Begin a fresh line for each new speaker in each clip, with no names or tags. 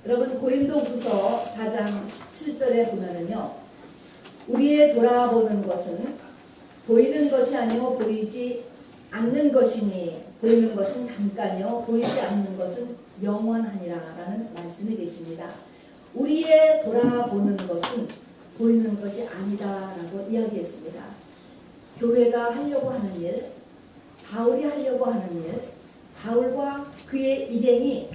여러분 고린도후서 4장 17절에 보면은요. 우리의 돌아보는 것은 보이는 것이 아니요 보이지 않는 것이니 보이는 것은 잠깐이요 보이지 않는 것은 영원하니라 라는 말씀이 계십니다. 우리의 돌아보는 것은 보이는 것이 아니다 라고 이야기했습니다. 교회가 하려고 하는 일, 바울이 하려고 하는 일, 바울과 그의 일행이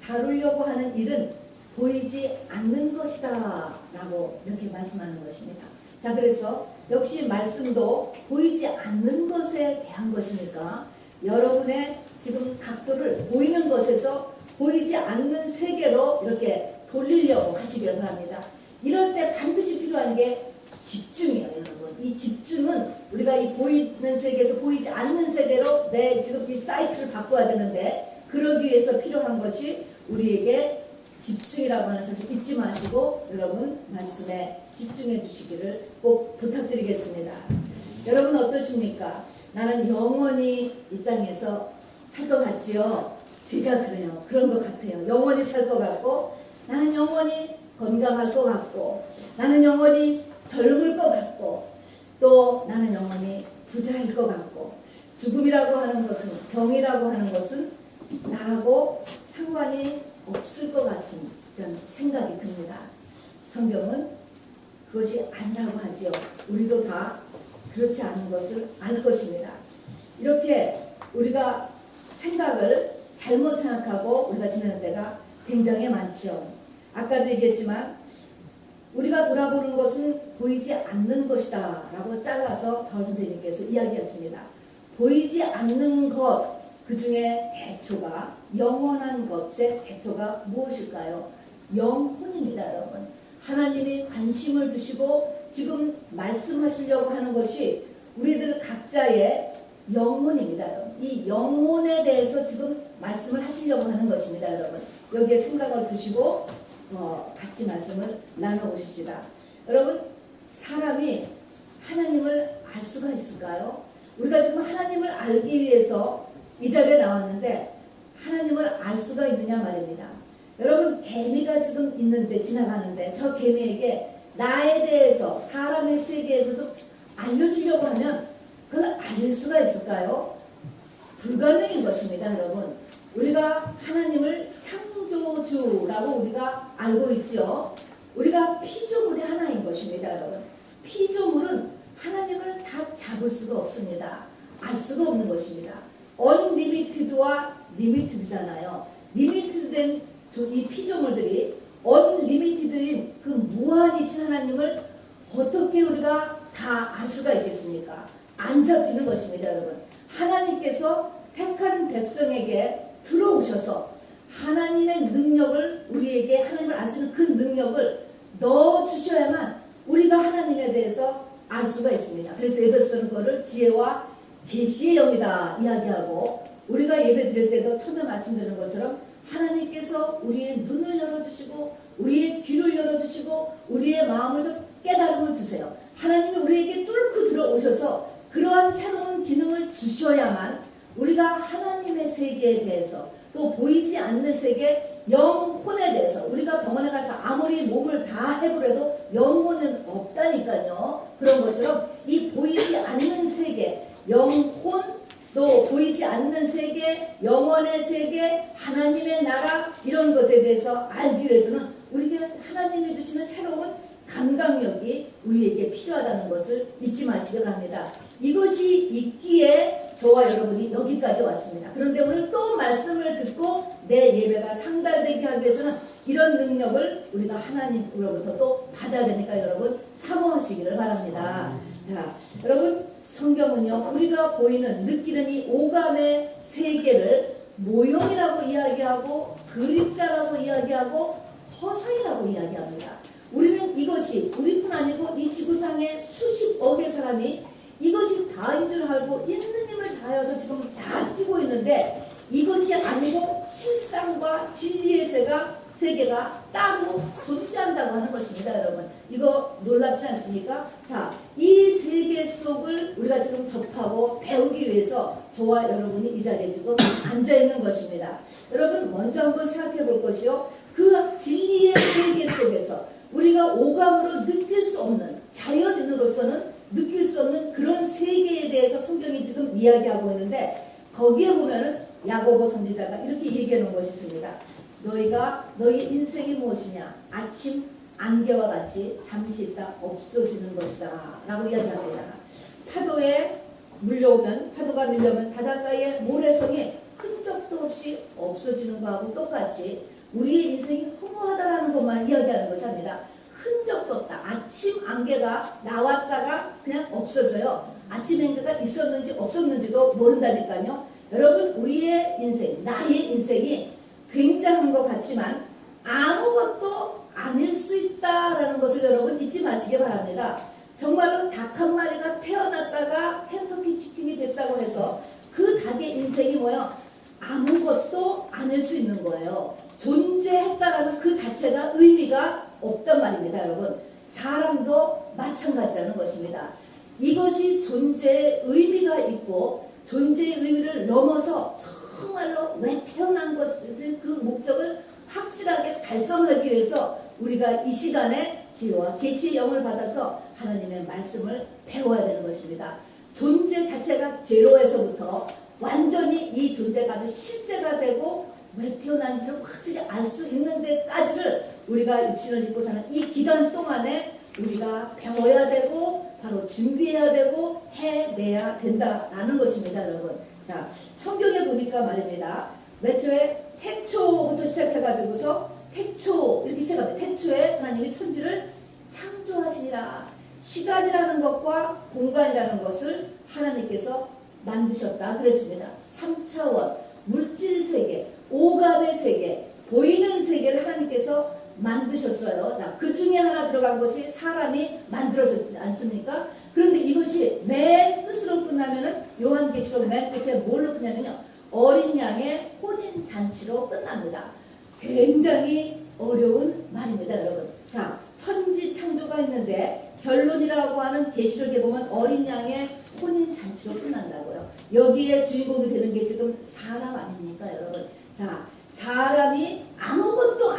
다루려고 하는 일은 보이지 않는 것이다 라고 이렇게 말씀하는 것입니다. 자, 그래서 역시 말씀도 보이지 않는 것에 대한 것이니까 여러분의 지금 각도를 보이는 것에서 보이지 않는 세계로 이렇게 돌리려고 하시길 바랍니다. 이럴 때 반드시 필요한 게 집중이에요, 여러분. 이 집중은 우리가 이 보이는 세계에서 보이지 않는 세계로 내 지금 이 사이트를 바꿔야 되는데 그러기 위해서 필요한 것이 우리에게 집중이라고 하는 사실 잊지 마시고 여러분 말씀에 집중해 주시기를 꼭 부탁드리겠습니다. 여러분 어떠십니까? 나는 영원히 이 땅에서 살 것 같지요? 제가 그래요. 그런 것 같아요. 영원히 살 것 같고 나는 영원히 건강할 것 같고 나는 영원히 젊을 것 같고 또 나는 영원히 부자일 것 같고 죽음이라고 하는 것은 병이라고 하는 것은 나하고 상관이 없을 것 같은 그런 생각이 듭니다. 성경은 그것이 아니라고 하지요. 우리도 다 그렇지 않은 것을 알 것입니다. 이렇게 우리가 생각을 잘못 생각하고 우리가 지내는 데가 굉장히 많지요. 아까도 얘기했지만 우리가 돌아보는 것은 보이지 않는 것이다 라고 잘라서 바울 선생님께서 이야기했습니다. 보이지 않는 것, 그 중에 대표가 영원한 것의 대표가 무엇일까요? 영혼입니다, 여러분. 하나님이 관심을 두시고 지금 말씀하시려고 하는 것이 우리들 각자의 영혼입니다, 여러분. 이 영혼에 대해서 지금 말씀을 하시려고 하는 것입니다, 여러분. 여기에 생각을 두시고 같이 말씀을 나눠보십시다. 여러분, 사람이 하나님을 알 수가 있을까요? 우리가 지금 하나님을 알기 위해서 이 자리에 나왔는데 하나님을 알 수가 있느냐 말입니다. 여러분, 개미가 지금 있는데 지나가는데 저 개미에게 나에 대해서 사람의 세계에서 좀 알려주려고 하면 그걸 알 수가 있을까요? 불가능인 것입니다, 여러분. 우리가 하나님을 창조주라고 우리가 알고 있죠. 우리가 피조물의 하나인 것입니다, 여러분. 피조물은 하나님을 다 잡을 수가 없습니다. 알 수가 없는 것입니다. 언리미티드와 리미티드잖아요. 리미티드된 이 피조물들이 언리미티드인 그 무한이신 하나님을 어떻게 우리가 다 알 수가 있겠습니까? 안 잡히는 것입니다, 여러분. 하나님께서 택한 백성에게 들어오셔서 하나님의 능력을 우리에게 하나님을 아시는 그 능력을 넣어주셔야만 우리가 하나님에 대해서 알 수가 있습니다. 그래서 에베소서는 그거를 지혜와 계시의 영이다 이야기하고 우리가 예배 드릴 때도 처음에 말씀드린 것처럼 하나님께서 우리의 눈을 열어주시고 우리의 귀를 열어주시고 우리의 마음을 좀 깨달음을 주세요. 하나님이 우리에게 뚫고 들어오셔서 그러한 새로운 기능을 주셔야만 우리가 하나님의 세계에 대해서 또 보이지 않는 세계 영혼에 대해서 우리가 병원에 가서 아무리 몸을 다 해보려도 영혼은 없다니까요. 그런 것처럼 이 보이지 않는 세계 영혼 또 보이지 않는 세계 영혼의 세계 하나님의 나라 이런 것에 대해서 알기 위해서는 우리에게 하나님이 주시는 새로운 감각력이 우리에게 필요하다는 것을 잊지 마시기 바랍니다. 이것이 있기에 저와 여러분이 여기까지 왔습니다. 그런데 오늘 또 말씀을 듣고 내 예배가 상달되게 하기 위해서는 이런 능력을 우리가 하나님으로부터 또 받아야 되니까 여러분 사모하시기를 바랍니다. 자, 여러분 성경은요 우리가 보이는 느끼는 이 오감의 세계를 모형이라고 이야기하고 그림자라고 이야기하고 허상이라고 이야기합니다. 우리는 이것이 우리뿐 아니고 이 지구상의 수십억의 사람이 이것이 다인 줄 알고 있는 힘을 다해서 지금 다 뛰고 있는데 이것이 아니고 실상과 진리의 세계가 따로 존재한다고 하는 것입니다, 여러분. 이거 놀랍지 않습니까? 자, 이 세계 속을 우리가 지금 접하고 배우기 위해서 저와 여러분이 이 자리에 지금 앉아 있는 것입니다. 여러분 먼저 한번 생각해 볼 것이요. 그 진리의 세계 속에서 우리가 오감으로 느낄 수 없는, 자연인으로서는 느낄 수 없는 그런 세계에 대해서 성경이 지금 이야기하고 있는데, 거기에 보면은 야고보 선지자가 이렇게 얘기해 놓은 것이 있습니다. 너희 인생이 무엇이냐? 아침 안개와 같이 잠시 있다 없어지는 것이다 라고 이야기합니다. 파도에 물려오면, 파도가 밀려오면 바닷가의 모래성이 흔적도 없이 없어지는 것하고 똑같이 우리의 인생이 허무하다라는 것만 이야기하는 것이 아니라 흔적도 없다. 아침 안개가 나왔다가 그냥 없어져요. 아침 안개가 있었는지 없었는지도 모른다니까요. 여러분, 우리의 인생, 나의 인생이 굉장한 것 같지만 아무것도 아닐 수 있다라는 것을 여러분 잊지 마시기 바랍니다. 정말로 닭 한 마리가 태어났다가 켄터키 치킨이 됐다고 해서 그 닭의 인생이 뭐예요? 아무것도 아닐 수 있는 거예요. 존재했다라는 그 자체가 의미가 없단 말입니다, 여러분. 사람도 마찬가지라는 것입니다. 이것이 존재의 의미가 있고 존재의 의미를 넘어서 정말로 왜 태어난 것이든 그 목적을 확실하게 달성하기 위해서 우리가 이 시간에 지혜와 계시의 영을 받아서 하나님의 말씀을 배워야 되는 것입니다. 존재 자체가 제로에서부터 완전히 이 존재가 아주 실제가 되고 왜 태어난지를 확실히 알 수 있는 데까지를 우리가 육신을 입고 사는 이 기간 동안에 우리가 배워야 되고 바로 준비해야 되고 해내야 된다라는 것입니다, 여러분. 자, 성경에 보니까 말입니다. 맨 처음에 태초부터 시작해가지고서 태초 이렇게 시작합니다. 태초에 하나님이 천지를 창조하시니라. 시간이라는 것과 공간이라는 것을 하나님께서 만드셨다 그랬습니다. 3차원 물질 세계, 오감의 세계, 보이는 세계를 하나님께서 만드셨어요. 자, 그 중에 하나 들어간 것이 사람이 만들어졌지 않습니까? 그런데 이것이 맨 끝으로 끝나면은 요한계시록 맨 끝에 뭘로 끝나면요, 어린 양의 혼인 잔치로 끝납니다. 굉장히 어려운 말입니다, 여러분. 자, 천지 창조가 있는데 결론이라고 하는 계시록에 보면 어린 양의 혼인 잔치로 끝난다고요. 여기에 주인공이 되는 게 지금 사람 아닙니까, 여러분? 자, 사람이 아무것도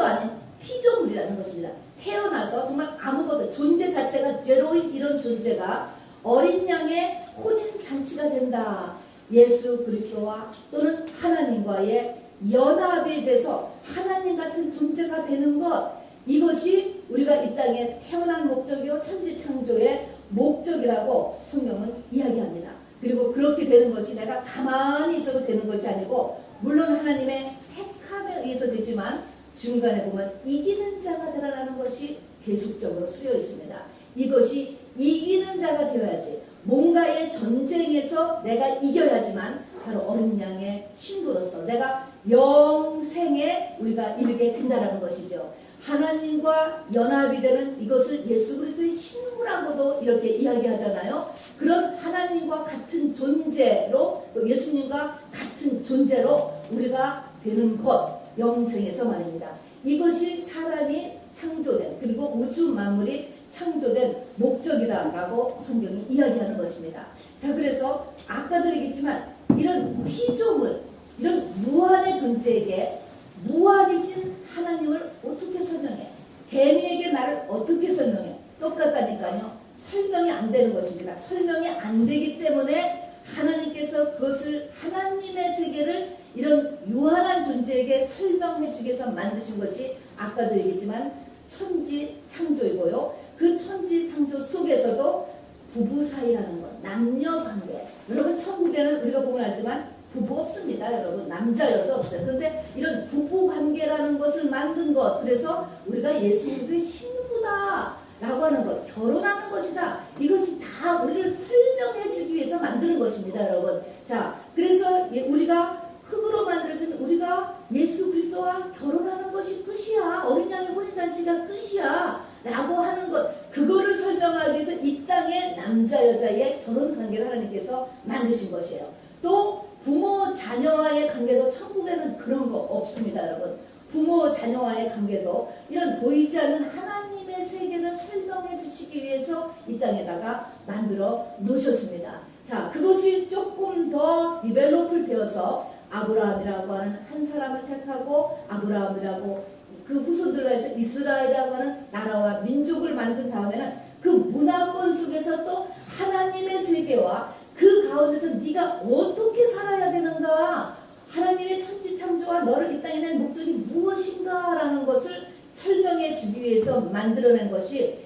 아닌 피조물이라는 것입니다. 태어나서 정말 아무것도, 존재 자체가 제로인 이런 존재가 어린 양의 혼인 잔치가 된다. 예수 그리스도와 또는 하나님과의 연합이 돼서 하나님 같은 존재가 되는 것, 이것이 우리가 이 땅에 태어난 목적이요 천지 창조의 목적이라고 성경은 이야기합니다. 그리고 그렇게 되는 것이 내가 가만히 있어도 되는 것이 아니고, 물론 하나님의 택함에 의해서 되지만 중간에 보면 이기는 자가 되라는 것이 계속적으로 쓰여 있습니다. 이것이 이기는 자가 되어야지, 뭔가의 전쟁에서 내가 이겨야지만 바로 어린 양의 신부로서 내가 영생에 우리가 이르게 된다는 것이죠. 하나님과 연합이 되는 이것을 예수 그리스도의 신부라고도 이렇게 이야기하잖아요. 그런 하나님과 같은 존재로, 또 예수님과 같은 존재로 우리가 되는 것, 영생에서 말입니다. 이것이 사람이 창조된, 그리고 우주 만물이 창조된 목적이다라고 성경이 이야기하는 것입니다. 자, 그래서 아까도 얘기했지만 이런 피조물, 이런 무한의 존재에게 무한이신 하나님을 어떻게 설명해? 개미에게 나를 어떻게 설명해? 똑같다니까요. 설명이 안 되는 것입니다. 설명이 안 되기 때문에 하나님께서 그것을, 하나님의 세계를 이런 유한한 존재에게 설명해 주기 위해서 만드신 것이 아까도 얘기했지만 천지 창조이고요. 그 천지 창조 속에서도 부부 사이라는 것, 남녀 관계. 여러분, 천국에는 우리가 보면 알지만 부부 없습니다, 여러분. 남자 여자 없어요. 그런데 이런 부부 관계라는 것을 만든 것, 그래서 우리가 예수 그리스도의 신부다 라고 하는 것, 결혼하는 것이다, 이것이 다 우리를 설명해 주기 위해서 만드는 것입니다, 여러분. 자, 그래서 우리가 흙으로 만들어진 우리가 예수 그리스도와 결혼하는 것이 끝이야, 어린 양의 혼인잔치가 끝이야 라고 하는 것, 그거를 설명하기 위해서 이 땅에 남자 여자의 결혼 관계를 하나님께서 만드신 것이에요. 또 부모 자녀와의 관계도 천국에는 그런 거 없습니다, 여러분. 부모 자녀와의 관계도 이런 보이지 않는 하나님의 세계를 설명해 주시기 위해서 이 땅에다가 만들어 놓으셨습니다. 자, 그것이 조금 더 디벨롭을 되어서 아브라함이라고 하는 한 사람을 택하고 아브라함이라고 그 후손들로 해서 이스라엘이라고 하는 나라와 민족을 만든 다음에는 그 문화권 속에서 또 하나님의 세계와 그 가운데서 네가 어떻게 살아야 되는가, 하나님의 천지창조와 너를 이 땅에 낸 목적이 무엇인가 라는 것을 설명해 주기 위해서 만들어낸 것이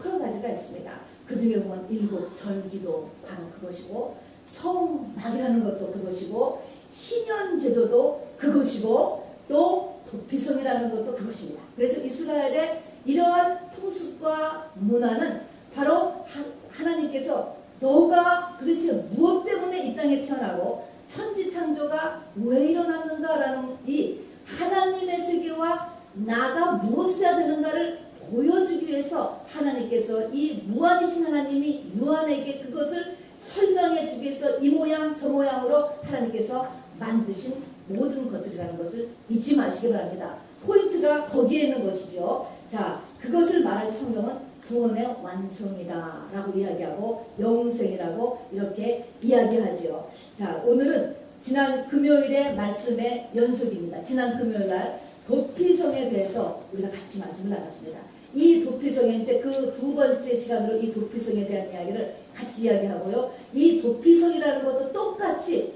여러 가지가 있습니다. 그 중에 보면 일곱 절기도 바로 그것이고, 성막이라는 것도 그것이고, 희년제도도 그것이고, 또 도피성이라는 것도 그것입니다. 그래서 이스라엘의 이러한 풍습과 문화는 바로 하나님께서 너가 도대체 무엇 때문에 이 땅에 태어나고 천지창조가 왜 일어났는가라는 이 하나님의 세계와 나가 무엇을 해야 되는가를 보여주기 위해서 하나님께서 이 무한이신 하나님이 유한에게 그것을 설명해 주기 위해서 이 모양 저 모양으로 하나님께서 만드신 모든 것들이라는 것을 잊지 마시기 바랍니다. 포인트가 거기에 있는 것이죠. 자, 그것을 말할 성경은 구원의 완성이다 라고 이야기하고 영생이라고 이렇게 이야기하지요. 자, 오늘은 지난 금요일의 말씀의 연속입니다. 지난 금요일날 도피성에 대해서 우리가 같이 말씀을 나눴습니다. 이 도피성에 이제 그 두 번째 시간으로 이 도피성에 대한 이야기를 같이 이야기하고요. 이 도피성이라는 것도 똑같이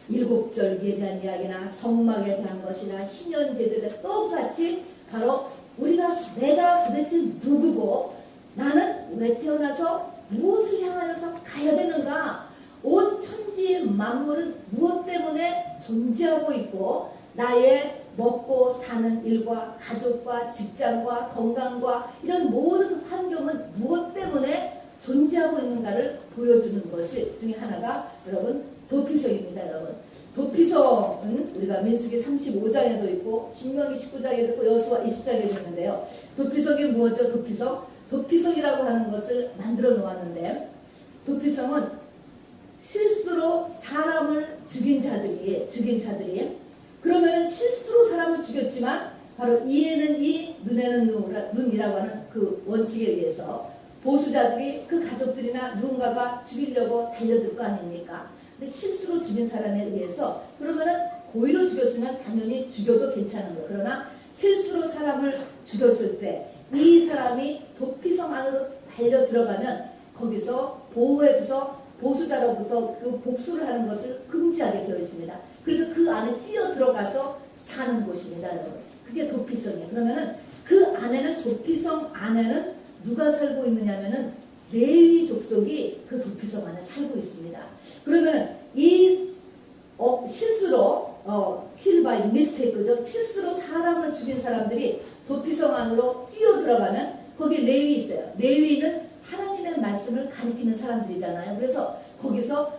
일곱 절기에 대한 이야기나 성막에 대한 것이나 희년제도에 대한 똑같이 바로 내가 도대체 누구고 나는 왜 태어나서 무엇을 향하여서 가야 되는가, 온 천지 만물은 무엇 때문에 존재하고 있고 나의 먹고 사는 일과 가족과 직장과 건강과 이런 모든 환경은 무엇 때문에 존재하고 있는가를 보여주는 것이 중에 하나가 여러분 도피성입니다. 여러분 도피성은 우리가 민수기 35장에도 있고 신명기 19장에도 있고 여호수아 20장에도 있는데요. 도피성이 무엇이죠? 도피성이라고 하는 것을 만들어 놓았는데, 도피성은 실수로 사람을 죽인 자들이 그러면 실수로 사람을 죽였지만 바로 이에는 이 눈에는 눈이라고 하는 그 원칙에 의해서 보수자들이 그 가족들이나 누군가가 죽이려고 달려들 거 아닙니까? 근데 실수로 죽인 사람에 의해서 그러면은 고의로 죽였으면 당연히 죽여도 괜찮은 거예요. 그러나 실수로 사람을 죽였을 때 이 사람이 도피성 안으로 달려 들어가면 거기서 보호해줘서 보수자로부터 그 복수를 하는 것을 금지하게 되어 있습니다. 그래서 그 안에 뛰어 들어가서 사는 곳입니다, 여러분. 그게 도피성이에요. 그러면은 그 안에는 도피성 안에는 누가 살고 있느냐면은 레위 족속이 그 도피성 안에 살고 있습니다. 그러면 이 실수로 kill by mistake죠. 실수로 사람을 죽인 사람들이 도피성 안으로 뛰어 들어가면 거기 레위 있어요. 레위는 하나님의 말씀을 가리키는 사람들이잖아요. 그래서 거기서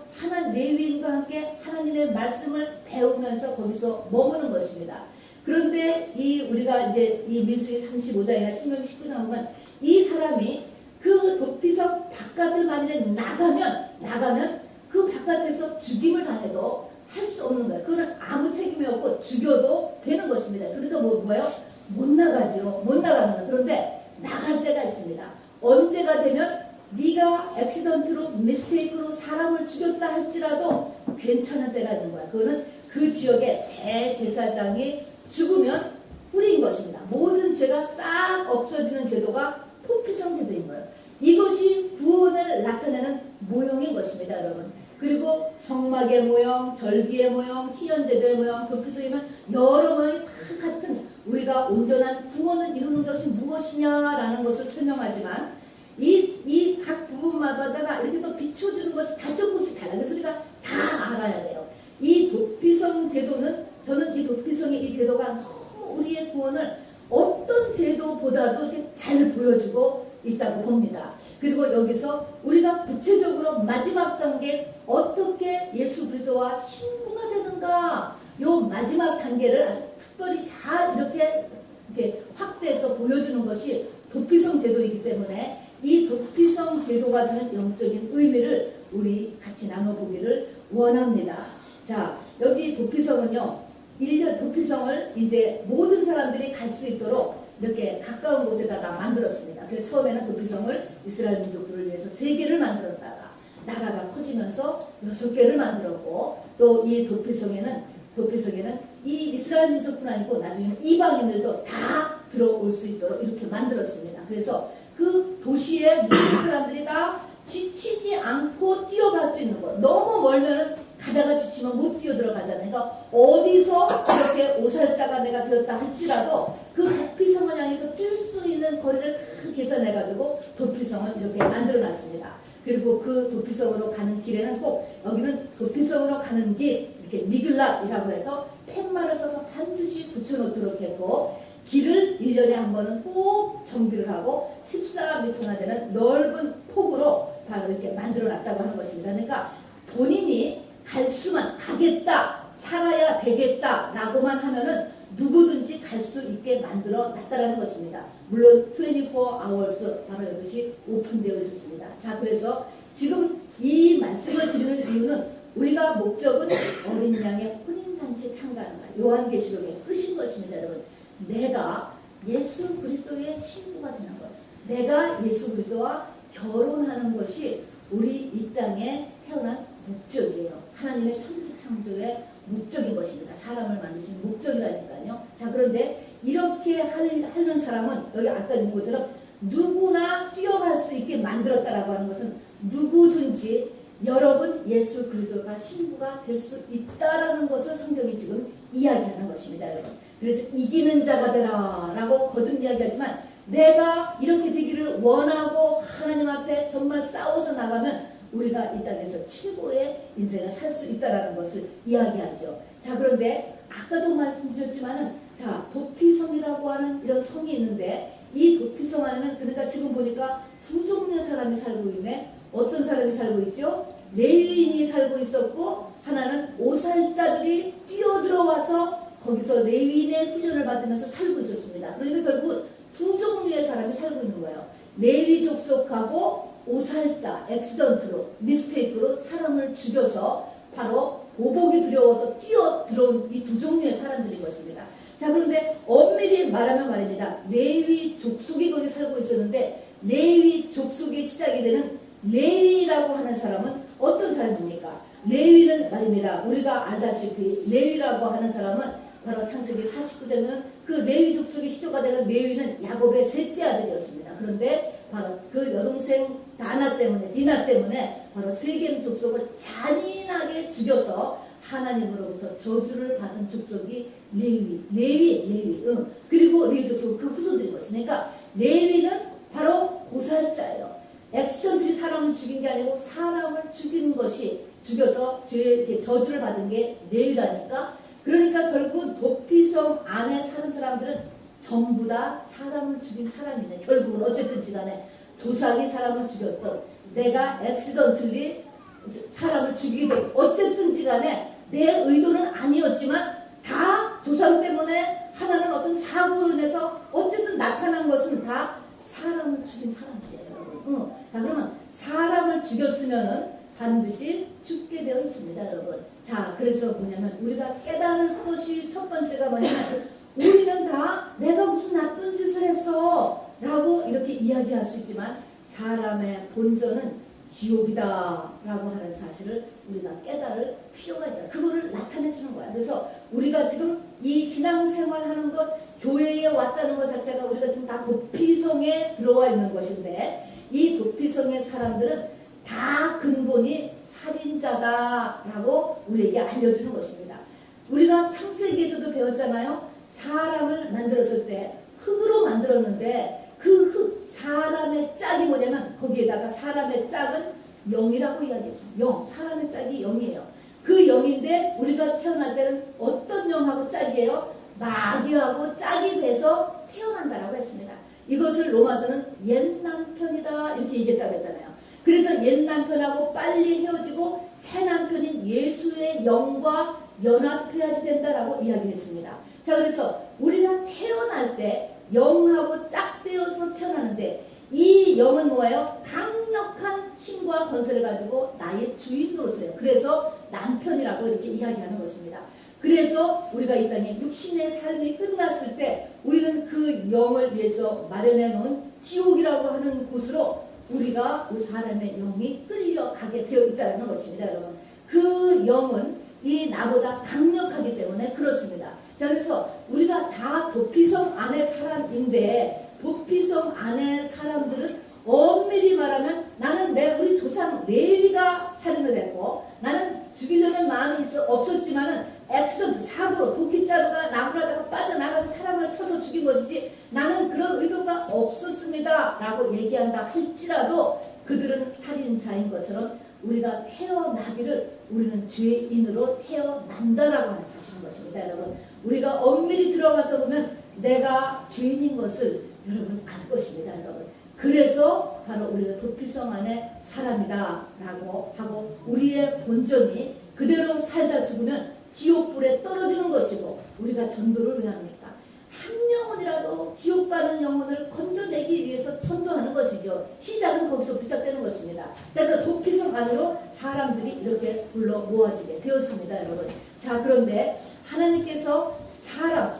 레위인과 함께 하나님의 말씀을 배우면서 거기서 머무는 것입니다. 그런데 우리가 이제 이 민수기 35장이나 신명기 19장 보면 이 사람이 그 도피성 바깥을 만일에 나가면 그 바깥에서 죽임을 당해도 할 수 없는 거예요. 그거는 아무 책임이 없고 죽여도 되는 것입니다. 그러니까 뭐예요? 못 나가는 거예요. 그런데 나갈 때가 있습니다. 언제가 되면 네가 액시던트로 미스테이크로 사람을 죽였다 할지라도 괜찮은 때가 있는 거야. 그거는 그 지역의 대제사장이 죽으면 뿌린 것입니다. 모든 죄가 싹 없어지는 제도가 도피성 제도인 거예요. 이것이 구원을 나타내는 모형인 것입니다, 여러분. 그리고 성막의 모형, 절기의 모형, 희연제도의 모형, 도피성이면 여러 모형이 다 같은 우리가 온전한 구원을 이루는 것이 무엇이냐라는 것을 설명하지만 이 각 부분마다 이렇게 또 비춰주는 것이 다 조금씩 달라요. 그래서 우리가 다 알아야 돼요. 이 도피성 제도는 저는 이 도피성의 이 제도가 너무 우리의 구원을 어떤 제도보다도 이렇게 잘 보여주고 있다고 봅니다. 그리고 여기서 우리가 구체적으로 마지막 단계 어떻게 예수 그리스도와 신부가 되는가, 요 마지막 단계를 아주 특별히 잘 이렇게 확대해서 보여주는 것이 도피성 제도이기 때문에 이 도피성 제도가 주는 영적인 의미를 우리 같이 나눠보기를 원합니다. 자, 여기 도피성은요, 도피성을 이제 모든 사람들이 갈 수 있도록 이렇게 가까운 곳에다가 만들었습니다. 그래서 처음에는 도피성을 이스라엘 민족들을 위해서 3개를 만들었다가 나라가 커지면서 6개를 만들었고 또 이 도피성에는 이 이스라엘 민족뿐 아니고 나중에는 이방인들도 다 들어올 수 있도록 이렇게 만들었습니다. 그래서 그 도시에 모든 사람들이 다 지치지 않고 뛰어갈 수 있는 것. 너무 멀면 가다가 지치면 못 뛰어 들어가잖아요. 그러니까 어디서 이렇게 오살자가 내가 되었다 할지라도 그 도피성을 향해서 뛸 수 있는 거리를 계산해가지고 도피성을 이렇게 만들어놨습니다. 그리고 그 도피성으로 가는 길에는 꼭 여기는 도피성으로 가는 길 이렇게 미글랏이라고 해서 팻말을 써서 반드시 붙여놓도록 했고 길을 1년에 한 번은 꼭 정비를 하고 14m나 되는 넓은 폭으로 바로 이렇게 만들어놨다고 하는 것입니다. 그러니까 본인이 갈 수만 가겠다 살아야 되겠다 라고만 하면은 누구든지 갈 수 있게 만들어 놨다라는 것입니다. 물론 24 hours 바로 이것이 오픈되어 있었습니다. 자, 그래서 지금 이 말씀을 드리는 이유는 우리가 목적은 어린 양의 혼인잔치에 참가하는 것, 요한계시록의 끝인 것입니다. 여러분, 내가 예수 그리스도의 신부가 되는 것, 내가 예수 그리스도와 결혼하는 것이 우리 이 땅에 태어난 목적이에요. 하나님의 천지 창조의 목적인 것입니다. 사람을 만드신 목적이라니까요. 자, 그런데 이렇게 하는 사람은 여기 아까 있는 것처럼 누구나 뛰어갈 수 있게 만들었다라고 하는 것은 누구든지 여러분 예수 그리스도가 신부가 될 수 있다라는 것을 성경이 지금 이야기하는 것입니다. 여러분. 그래서 이기는 자가 되라 라고 거듭 이야기하지만 내가 이렇게 되기를 원하고 하나님 앞에 정말 싸워서 나가면 우리가 이 땅에서 최고의 인생을 살 수 있다는 것을 이야기하죠. 자, 그런데 아까도 말씀드렸지만은 자, 도피성이라고 하는 이런 성이 있는데 이 도피성 안에는 그러니까 지금 보니까 두 종류의 사람이 살고 있네. 어떤 사람이 살고 있죠? 레위인이 살고 있었고 하나는 오살자들이 뛰어들어와서 거기서 레위인의 훈련을 받으면서 살고 있었습니다. 그러니까 결국 두 종류의 사람이 살고 있는 거예요. 레위 족속하고 오살자, 액시던트로, 미스테이크로 사람을 죽여서 바로 보복이 두려워서 뛰어 들어온 이 두 종류의 사람들인 것입니다. 자, 그런데 엄밀히 말하면 말입니다. 레위 족속이 거기 살고 있었는데 레위 족속의 시작이 되는 레위라고 하는 사람은 어떤 사람입니까? 레위는 말입니다. 우리가 알다시피 레위라고 하는 사람은 바로 창세기 49장은 그 레위 족속의 시조가 되는 레위는 야곱의 셋째 아들이었습니다. 그런데 바로 그 여동생 디나 때문에 바로 세겜 족속을 잔인하게 죽여서 하나님으로부터 저주를 받은 족속이 레위. 그리고 레위 족속 그 후손들인 것이니까 레위는 바로 고살자예요. 액션들이 사람을 죽인 게 아니고 사람을 죽이는 것이 죽여서 이렇게 저주를 받은 게 레위라니까. 그러니까 결국은 도피성 안에 사는 사람들은 전부 다 사람을 죽인 사람이네. 결국은 어쨌든지 간에 조상이 사람을 죽였던 내가 액시던틀리 사람을 죽이든 어쨌든지 간에 내 의도는 아니었지만 다 조상 때문에 하나는 어떤 사고로 인해서 어쨌든 나타난 것은 다 사람을 죽인 사람들이에요. 자, 그러면 사람을 죽였으면은 반드시 죽게 되어 있습니다, 여러분. 자, 그래서 뭐냐면 우리가 깨달을 것이 첫 번째가 뭐냐면 우리는 다 내가 무슨 나쁜 짓을 했어 라고 이렇게 이야기할 수 있지만 사람의 본전은 지옥이다 라고 하는 사실을 우리가 깨달을 필요가 있어요. 그거를 나타내 주는 거야. 그래서 우리가 지금 이 신앙생활 하는 것, 교회에 왔다는 것 자체가 우리가 지금 다 도피성에 들어와 있는 것인데 이 도피성의 사람들은 다 근본이 살인자다라고 우리에게 알려주는 것입니다. 우리가 창세기에서도 배웠잖아요. 사람을 만들었을 때 흙으로 만들었는데 그 흙, 사람의 짝이 뭐냐면 거기에다가 사람의 짝은 영이라고 이야기했어요. 영, 사람의 짝이 영이에요. 그 영인데 우리가 태어날 때는 어떤 영하고 짝이에요? 마귀하고 짝이 돼서 태어난다라고 했습니다. 이것을 로마서는 옛 남편이다 이렇게 얘기했다고 했잖아요. 그래서 옛 남편하고 빨리 헤어지고 새 남편인 예수의 영과 연합해야지 된다라고 이야기했습니다. 자, 그래서 우리가 태어날 때 영하고 짝되어서 태어나는데 이 영은 뭐예요? 강력한 힘과 건설을 가지고 나의 주인 노릇해요. 그래서 남편이라고 이렇게 이야기하는 것입니다. 그래서 우리가 이 땅에 육신의 삶이 끝났을 때 우리는 그 영을 위해서 마련해 놓은 지옥이라고 하는 곳으로 우리가 그 사람의 영이 끌려가게 되어 있다는 것입니다. 여러분, 그 영은 이 나보다 강력하기 때문에 그렇습니다. 자, 그래서 우리가 다 도피성 안의 사람인데 도피성 안의 사람들은 엄밀히 말하면 나는 우리 조상 레위가 살인을 했고 나는 죽이려는 마음이 없었지만은 액시던트 사고로 도끼자루가 나무라다가 빠져나가서 사람을 쳐서 죽인 것이지 나는 그런 의도가 없었습니다 라고 얘기한다 할지라도 그들은 살인자인 것처럼 우리가 태어나기를 우리는 죄인으로 태어난다라고 하는 사실인 것입니다. 여러분, 우리가 엄밀히 들어가서 보면 내가 죄인인 것을 여러분 알 것입니다. 여러분, 그래서 바로 우리가 도피성 안의 사람이다 라고 하고 우리의 본전이 그대로 살다 죽으면 지옥불에 떨어지는 것이고 우리가 전도를 왜 합니까? 한 영혼이라도 지옥 가는 영혼을 건져내기 위해서 전도하는 것이죠. 시작은 거기서 시작되는 것입니다. 그래서 도피성 안으로 사람들이 이렇게 불러 모아지게 되었습니다. 여러분. 자, 그런데 하나님께서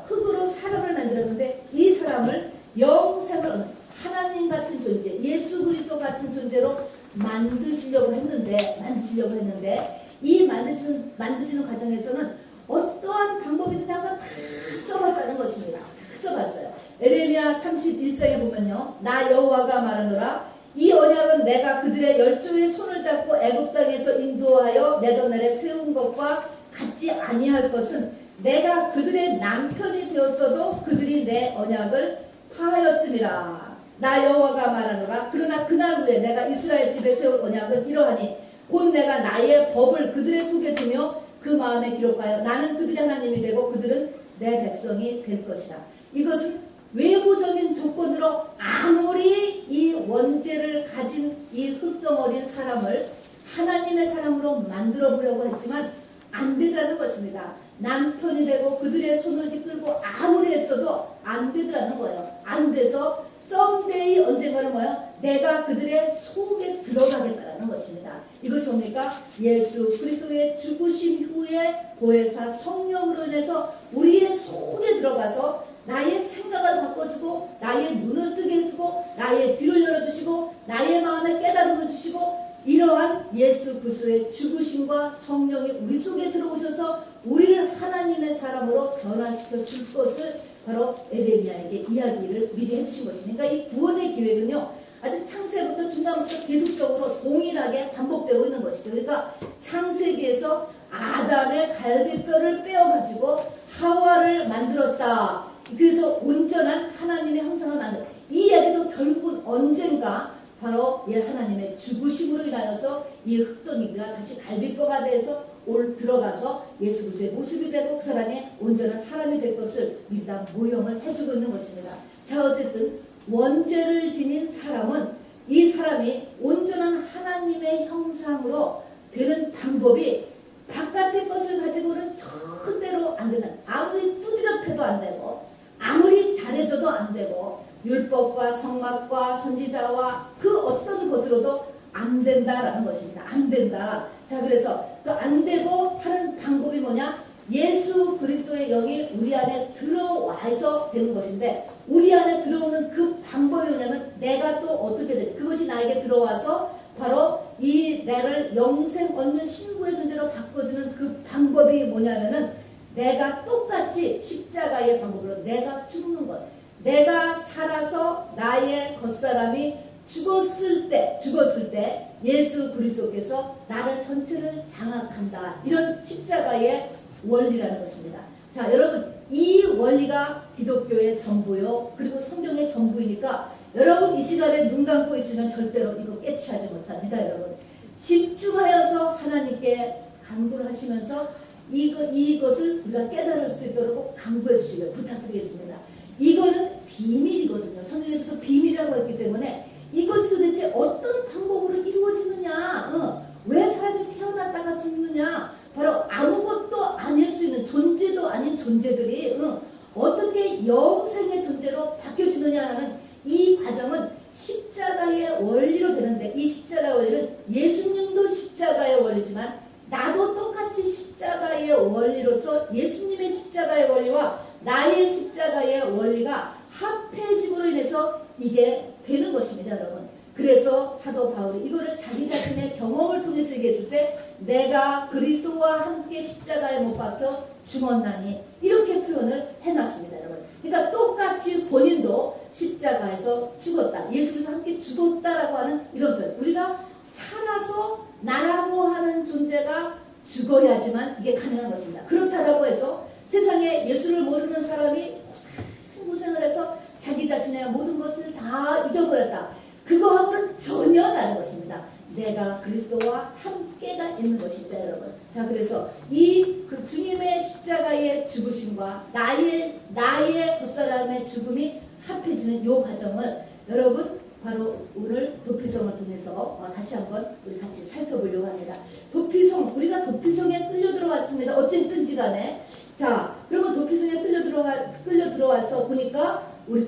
흙으로 사람을 만들었는데 이 사람을 영생을 얻는 하나님 같은 존재, 예수 그리스도 같은 존재로 만드시려고 했는데 이 만드시는 과정에서는 어떠한 방법이든 한번 다 써봤다는 것입니다. 써봤어요. 에레미야 31장에 보면요. 나 여호와가 말하노라 이 언약은 내가 그들의 열조의 손을 잡고 애굽 땅에서 인도하여 내더날에 세운 것과 같지 아니할 것은 내가 그들의 남편이 되었어도 그들이 내 언약을 파하였음이라. 나 여호와가 말하노라 그러나 그날 후에 내가 이스라엘 집에 세울 언약은 이러하니 곧 내가 나의 법을 그들의 속에 두며 그 마음에 기록하여 나는 그들의 하나님이 되고 그들은 내 백성이 될 것이다. 이것은 외부적인 조건으로 아무리 이 원죄를 가진 이 흙덩어린 사람을 하나님의 사람으로 만들어 보려고 했지만 안 되더라는 것입니다. 남편이 되고 그들의 손을 이끌고 아무리 했어도 안 되더라는 거예요. 안 돼서 썸데이 언젠가는 뭐예요? 내가 그들의 속에 들어가겠다라는 것입니다. 이것이 뭡니까? 예수 그리스도의 죽으심 후에 보혜사 성령으로 인해서 우리의 속에 들어가서 나의 생각을 바꿔주고 나의 눈을 뜨게 해주고 나의 귀를 열어주시고 나의 마음에 깨달음을 주시고 이러한 예수 그리스도의 죽으심과 성령이 우리 속에 들어오셔서 우리를 하나님의 사람으로 변화시켜 줄 것을 바로 에레미야에게 이야기를 미리 해주신 것입니다. 그러니까 이 구원의 계획은요. 아주 창세부터 중간부터 계속적으로 동일하게 반복되고 있는 것이죠. 그러니까 창세기에서 아담의 갈비뼈를 빼어가지고 하와를 만들었다. 그래서 온전한 하나님의 형상을 만들었다. 이 이야기도 결국은 언젠가 바로 하나님의 죽으심으로 인하여서 이 흙덩이가 다시 갈비뼈가 돼서 들어가서 예수 그리스도의 모습이 되고 그 사람이 온전한 사람이 될 것을 미리 다 모형을 해주고 있는 것입니다. 자, 어쨌든 원죄를 지닌 사람은 이 사람이 온전한 하나님의 형상으로 되는 방법이 바깥의 것을 가지고는 절대로 안 된다. 아무리 두드려 패도 안 되고 아무리 잘해줘도 안 되고 율법과 성막과 선지자와 그 어떤 것으로도 안 된다라는 것입니다. 안 된다. 자, 그래서 그 안 되고 하는 방법이 뭐냐? 예수 그리스도의 영이 우리 안에 들어와서 되는 것인데 우리 안에 들어오는 그 방법이 뭐냐면 내가 또 어떻게 돼? 그것이 나에게 들어와서 바로 이 나를 영생 얻는 신부의 존재로 바꿔주는 그 방법이 뭐냐면은 내가 똑같이 십자가의 방법으로 내가 죽는 것. 내가 살아서 나의 겉사람이 죽었을 때 예수 그리스도께서 나를 전체를 장악한다. 이런 십자가의 원리라는 것입니다. 자, 여러분 이 원리가 기독교의 전부요. 그리고 성경의 전부이니까 여러분 이 시간에 눈 감고 있으면 절대로 이거 깨치하지 못합니다. 여러분 집중하여서 하나님께 간구를 하시면서 이것을 우리가 깨달을 수 있도록 간구해 주시길 부탁드리겠습니다. 이거는 비밀이거든요. 성경에서도 비밀이라고 했기 때문에 이것이 도대체 어떤 방법으로 이루어지느냐, 왜 사람이 태어났다가 죽느냐, 바로 아무것도 아닐 수 있는 존재도 아닌 존재들이 어떻게 영생의 존재로 바뀌어지느냐라는 이 과정은 십자가의 원리로 되는데 이 십자가의 원리는 예수님도 십자가의 원리지만 나도 똑같이 십자가의 원리로서 예수님의 십자가의 원리와 나의 십자가의 원리가 합해짐으로 인해서 이게 되는 것입니다, 여러분. 그래서 사도 바울이 이거를 자기 자신의 경험을 통해서 얘기했을 때 내가 그리스도와 함께 십자가에 못 박혀 죽었나니 이렇게 표현을 해놨습니다, 여러분. 그러니까 똑같이 본인도 십자가에서 죽었다. 예수 그리스도와 함께 죽었다라고 하는 이런 표현. 우리가 살아서 나라고 하는 존재가 죽어야지만 이게 가능한 것입니다. 그렇다라고 해서 세상에 예수를 모르는 사람이 고생을 해서 자기 자신의 모든 것을 다 잊어버렸다. 그거하고는 전혀 다른 것입니다. 내가 그리스도와 함께가 있는 것입니다, 여러분. 자, 그래서 그 주님의 십자가의 죽으심과 나의 겉사람의 죽음이 합해지는 이 과정을 여러분 바로 오늘 도피성을 통해서 다시 한번 우리 같이 살펴보려고 합니다. 도피성, 우리가 도피성에 끌려 들어왔습니다. 어쨌든지 간에. 자, 그러면 도피성에 끌려 들어와서 보니까 우리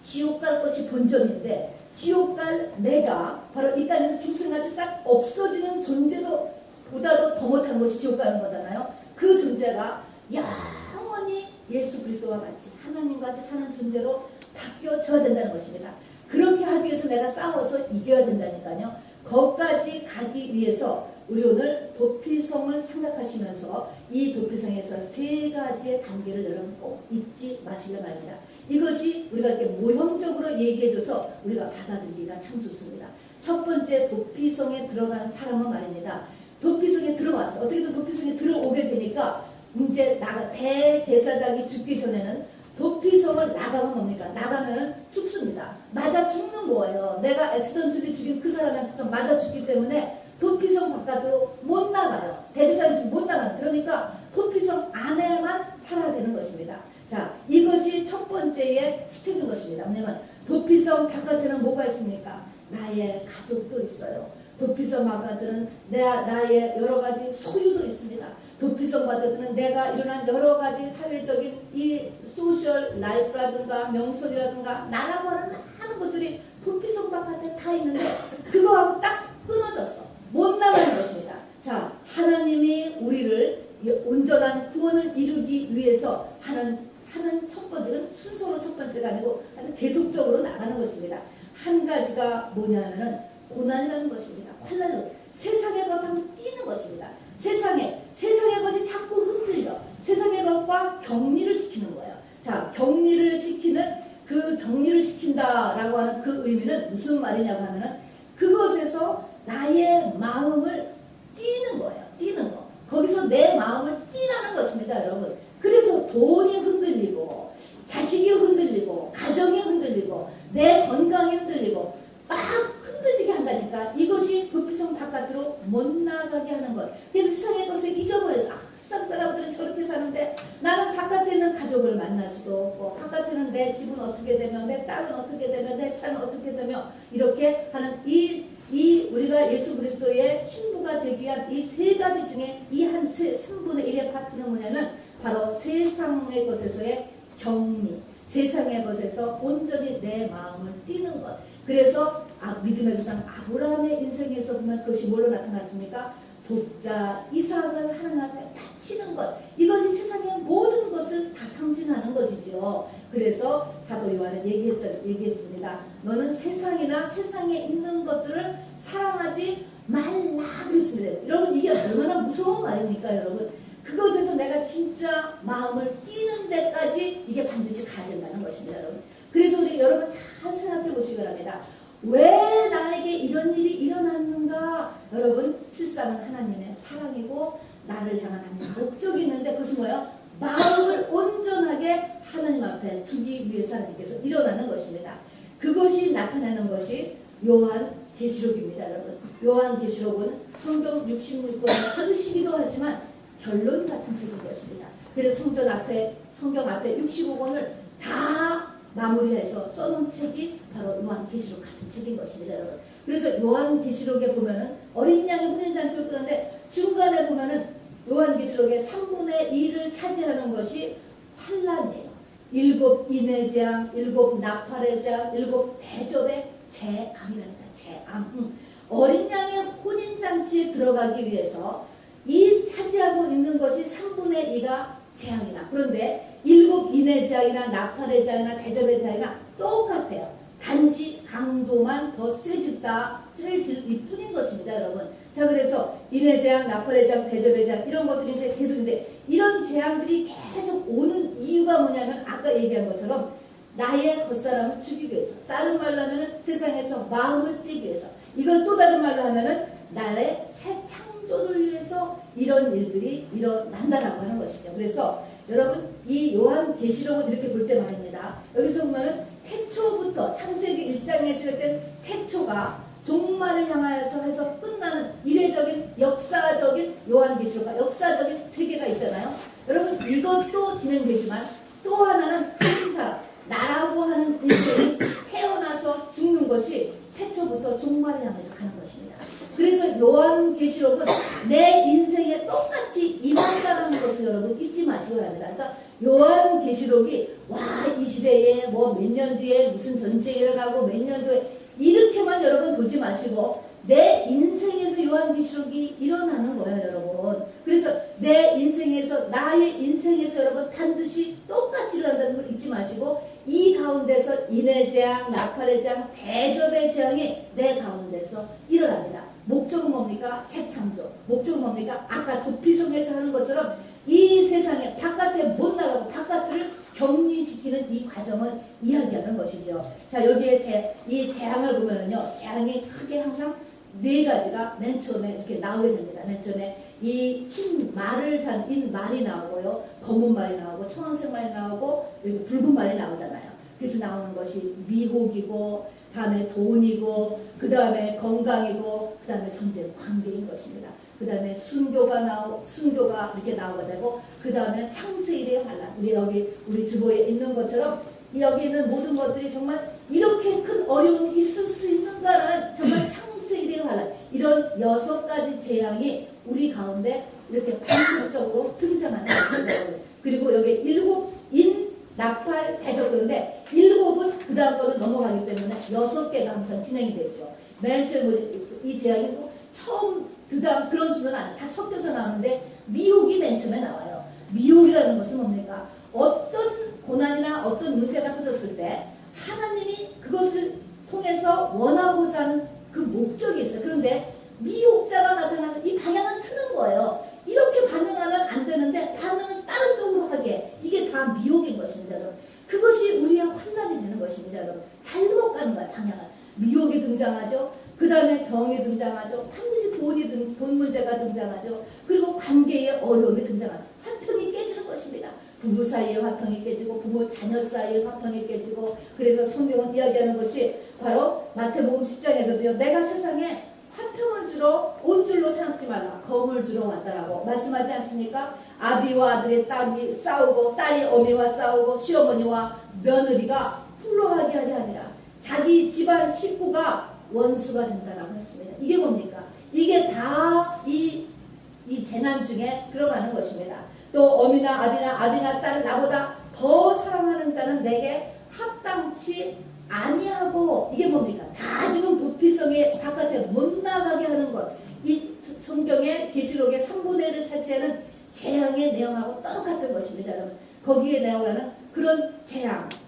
지옥 갈 것이 본전인데 지옥 갈 내가 바로 이 땅에서 짐승같이 싹 없어지는 존재도 보다도 더 못한 것이 지옥 가는 거잖아요. 그 존재가 영원히 예수 그리스도와 같이 하나님과 같이 사는 존재로 바뀌어져야 된다는 것입니다. 그렇게 하기 위해서 내가 싸워서 이겨야 된다니까요. 거기까지 가기 위해서 우리 오늘 도피성을 생각하시면서 이 도피성에서 세 가지의 단계를 여러분 꼭 잊지 마시려 합니다. 이것이 우리가 이렇게 모형적으로 얘기해줘서 우리가 받아들이기가 참 좋습니다. 첫 번째 도피성에 들어간 사람은 말입니다. 도피성에 들어왔어. 어떻게든 도피성에 들어오게 되니까 이제 대제사장이 죽기 전에는 도피성을 나가면 뭡니까? 나가면 죽습니다. 맞아 죽는 거예요. 내가 액시던트리 죽인 그 사람한테 맞아 죽기 때문에 도피성 바깥으로 못 나가요. 대제사장이 못 나가요. 그러니까 도피성 안에만 살아야 되는 것입니다. 자, 이것이 첫 번째의 스텝인 것입니다. 왜냐면 도피성 바깥에는 뭐가 있습니까? 나의 가족도 있어요. 도피성 바깥에는 나의 여러 가지 소유도 있습니다. 도피성 바깥에는 내가 일어난 여러 가지 사회적인 이 소셜 라이프라든가 명성이라든가 나라고 하는 많은 것들이 도피성 바깥에 다 있는데 그거하고 딱 끊어졌어. 못 나가는 것입니다. 자, 하나님이 우리를 온전한 구원을 이루기 위해서 하는 첫 번째는 순서로 첫 번째가 아니고 아주 계속적으로 나가는 것입니다. 한 가지가 뭐냐면은 고난이라는 것입니다. 환난으로 세상의 것하고 뛰는 것입니다. 세상의 것이 자꾸 흔들려. 세상의 것과 격리를 시키는 거예요. 자, 격리를 시킨다라고 하는 그 의미는 무슨 말이냐고 하면은 그것에서 나의 마음을 뛰는 거예요. 뛰는 거. 거기서 내 마음을 뛰라는 것입니다, 여러분. 그래서 돈이 흔들리고 자식이 흔들리고 가정이 흔들리고 내 건강이 흔들리고 막 흔들리게 한다니까. 이것이 도피성 바깥으로 못 나가게 하는 것. 그래서 세상의 것을 잊어버려요. 세상 사람들은 저렇게 사는데 나는 바깥에 있는 가족을 만날 수도 없고 바깥에는 내 집은 어떻게 되며 내 딸은 어떻게 되며 내 차는 어떻게 되며 이렇게 하는 우리가 예수 그리스도의 신부가 되기 위한 이 세 가지 중에 이 3분의 1의 파트는 뭐냐면 바로 세상의 것에서의 격리, 세상의 것에서 온전히 내 마음을 띄는 것. 그래서 믿음의 조상 아브라함의 인생에서 보면 그것이 뭘로 나타났습니까? 독자 이삭을 하나님 앞에 바치는 것. 이것이 세상의 모든 것을 다 상징하는 것이죠. 그래서 사도 요한은 얘기했습니다. 너는 세상이나 세상에 있는 것들을 사랑하지 말라 그랬습니다. 여러분 이게 얼마나 무서운 말입니까, 여러분? 그것에서 내가 진짜 마음을 띄는 데까지 이게 반드시 가야 된다는 것입니다, 여러분. 그래서 우리 여러분 잘 생각해 보시기 바랍니다. 왜 나에게 이런 일이 일어났는가? 여러분, 실상은 하나님의 사랑이고 나를 향한 하나님의 목적이 있는데 그것은 뭐예요? 마음을 온전하게 하나님 앞에 두기 위해서 하나님께서 일어나는 것입니다. 그것이 나타나는 것이 요한계시록입니다, 여러분. 요한계시록은 성경 66권을 읽으시기도 하지만 결론 같은 책인 것입니다. 그래서 성경 앞에 65권을 다 마무리해서 써놓은 책이 바로 요한계시록 같은 책인 것입니다, 여러분. 그래서 요한계시록에 보면은 어린 양의 혼인잔치를 끄는데 중간에 보면은 요한계시록의 3분의 2를 차지하는 것이 환란이에요. 7 인내장, 7 나팔의 장, 7 대접의 재앙이랍니다. 재앙. 어린 양의 혼인잔치에 들어가기 위해서 이 차지하고 있는 것이 3분의 2가 재앙이나. 그런데 7 인의 재앙이나 나팔의 재앙이나 대접의 재앙이나 똑같아요. 단지 강도만 더 세질 뿐인 것입니다, 여러분. 자, 그래서 인의 재앙, 나팔의 재앙, 대접의 재앙 이런 것들이 이제 계속인데 이런 재앙들이 계속 오는 이유가 뭐냐면 아까 얘기한 것처럼 나의 겉사람을 죽이기 위해서, 다른 말로 하면은 세상에서 마음을 떼기 위해서, 이걸 또 다른 말로 하면은 나의 새 창조를 위해서 이런 일들이 일어난다라고 하는 것이죠. 그래서 여러분 이 요한계시록을 이렇게 볼 때 말입니다. 여기서 보면은 태초부터 창세기 1장에 시작된 태초가 종말을 향하여서 해서 끝나는 이례적인 역사적인 요한계시록과 역사적인 세계가 있잖아요. 여러분 이것도 진행되지만 또 하나는 한 사람, 나라고 하는 인생이 태어나서 죽는 것이 태초부터 종말을 향해서 가는 것입니다. 그래서 요한계시록은 내 인생에 똑같이 임한다라는 것을 여러분 잊지 마시기 바랍니다. 그러니까 요한계시록이 와 이 시대에 뭐 몇 년 뒤에 무슨 전쟁이 일어나고 몇 년 뒤에 이렇게만 여러분 보지 마시고 내 인생에서 요한계시록이 일어나는 거예요, 여러분. 그래서 내 인생에서, 나의 인생에서 여러분 반드시 똑같이 일어난다는 걸 잊지 마시고 이 가운데서 인의 재앙, 나팔의 재앙, 대접의 재앙이 내 가운데서 일어납니다. 목적은 뭡니까? 새 창조. 목적은 뭡니까? 아까 도피성에서 하는 것처럼 이 세상에 바깥에 못 나가고 바깥을 격리시키는 이 과정을 이야기하는 것이죠. 자, 여기에 이 재앙을 보면은요, 재앙이 크게 항상 네 가지가 맨 처음에 이렇게 나오게 됩니다. 맨 처음에 이 흰 말을 잔 흰 말이 나오고요, 검은 말이 나오고, 청황색 말이 나오고, 그리고 붉은 말이 나오잖아요. 그래서 나오는 것이 미혹이고, 다음에 돈이고, 그 다음에 건강이고, 그 다음에 전쟁 관계인 것입니다. 그 다음에 순교가 이렇게 나오게 되고, 그 다음에 창세일의 환란. 우리 주보에 있는 것처럼 여기 있는 모든 것들이 정말 이렇게 큰 어려움이 있을 수 있는가라는 정말 창세일의 환란. 이런 6가지 재앙이 우리 가운데 이렇게 반복적으로 등장하는 것입니다. 그리고 여기 7인 나팔 대접. 그런데 7은 그 다음 거는 넘어가기 때문에 6개가 항상 진행이 되죠. 맨 처음 이 재앙이 처음 그 다음 그런 순서는 다 섞여서 나오는데 미혹이 맨 처음에 나와요. 미혹이라는 것은 뭡니까? 어떤 고난이나 어떤 문제가 터졌을 때 하나님이 그것을 통해서 원하고자 하는 그 목적이 있어요. 그런데 미혹자가 나타나서 이 방향을 트는 거예요. 이렇게 반응하면 안 되는데 반응을 다른 쪽으로 하게, 이게 다 미혹인 것입니다. 여러분. 그것이 우리의 환난이 되는 것입니다. 여러분. 잘못 가는 거예요. 방향을. 미혹이 등장하죠. 그 다음에 병이 등장하죠. 반드시 돈 문제가 등장하죠. 그리고 관계의 어려움이 등장하죠. 화평이 깨지는 것입니다. 부부 사이에 화평이 깨지고, 부모 자녀 사이에 화평이 깨지고. 그래서 성경은 이야기하는 것이 바로 마태복음 10장에서도요, 내가 세상에 화평을 주러 온 줄로 생각지 말라, 검을 주러 왔다라고 말씀하지 않습니까? 아비와 아들의 딸이 싸우고, 딸이 어미와 싸우고, 시어머니와 며느리가 불로하게 하려 함이라. 자기 집안 식구가 원수가 된다라고 했습니다. 이게 뭡니까? 이게 다 이 재난 중에 들어가는 것입니다. 또 어미나 아비나 딸을 나보다 더 사랑하는 자는 내게 합당치 아니하고, 이게 뭡니까? 다 지금 도피성에 바깥에 못 나가게 하는 것. 이 성경의 계시록의 3분의 1을 차지하는 재앙의 내용하고 똑같은 것입니다. 여러분. 거기에 내용하는 그런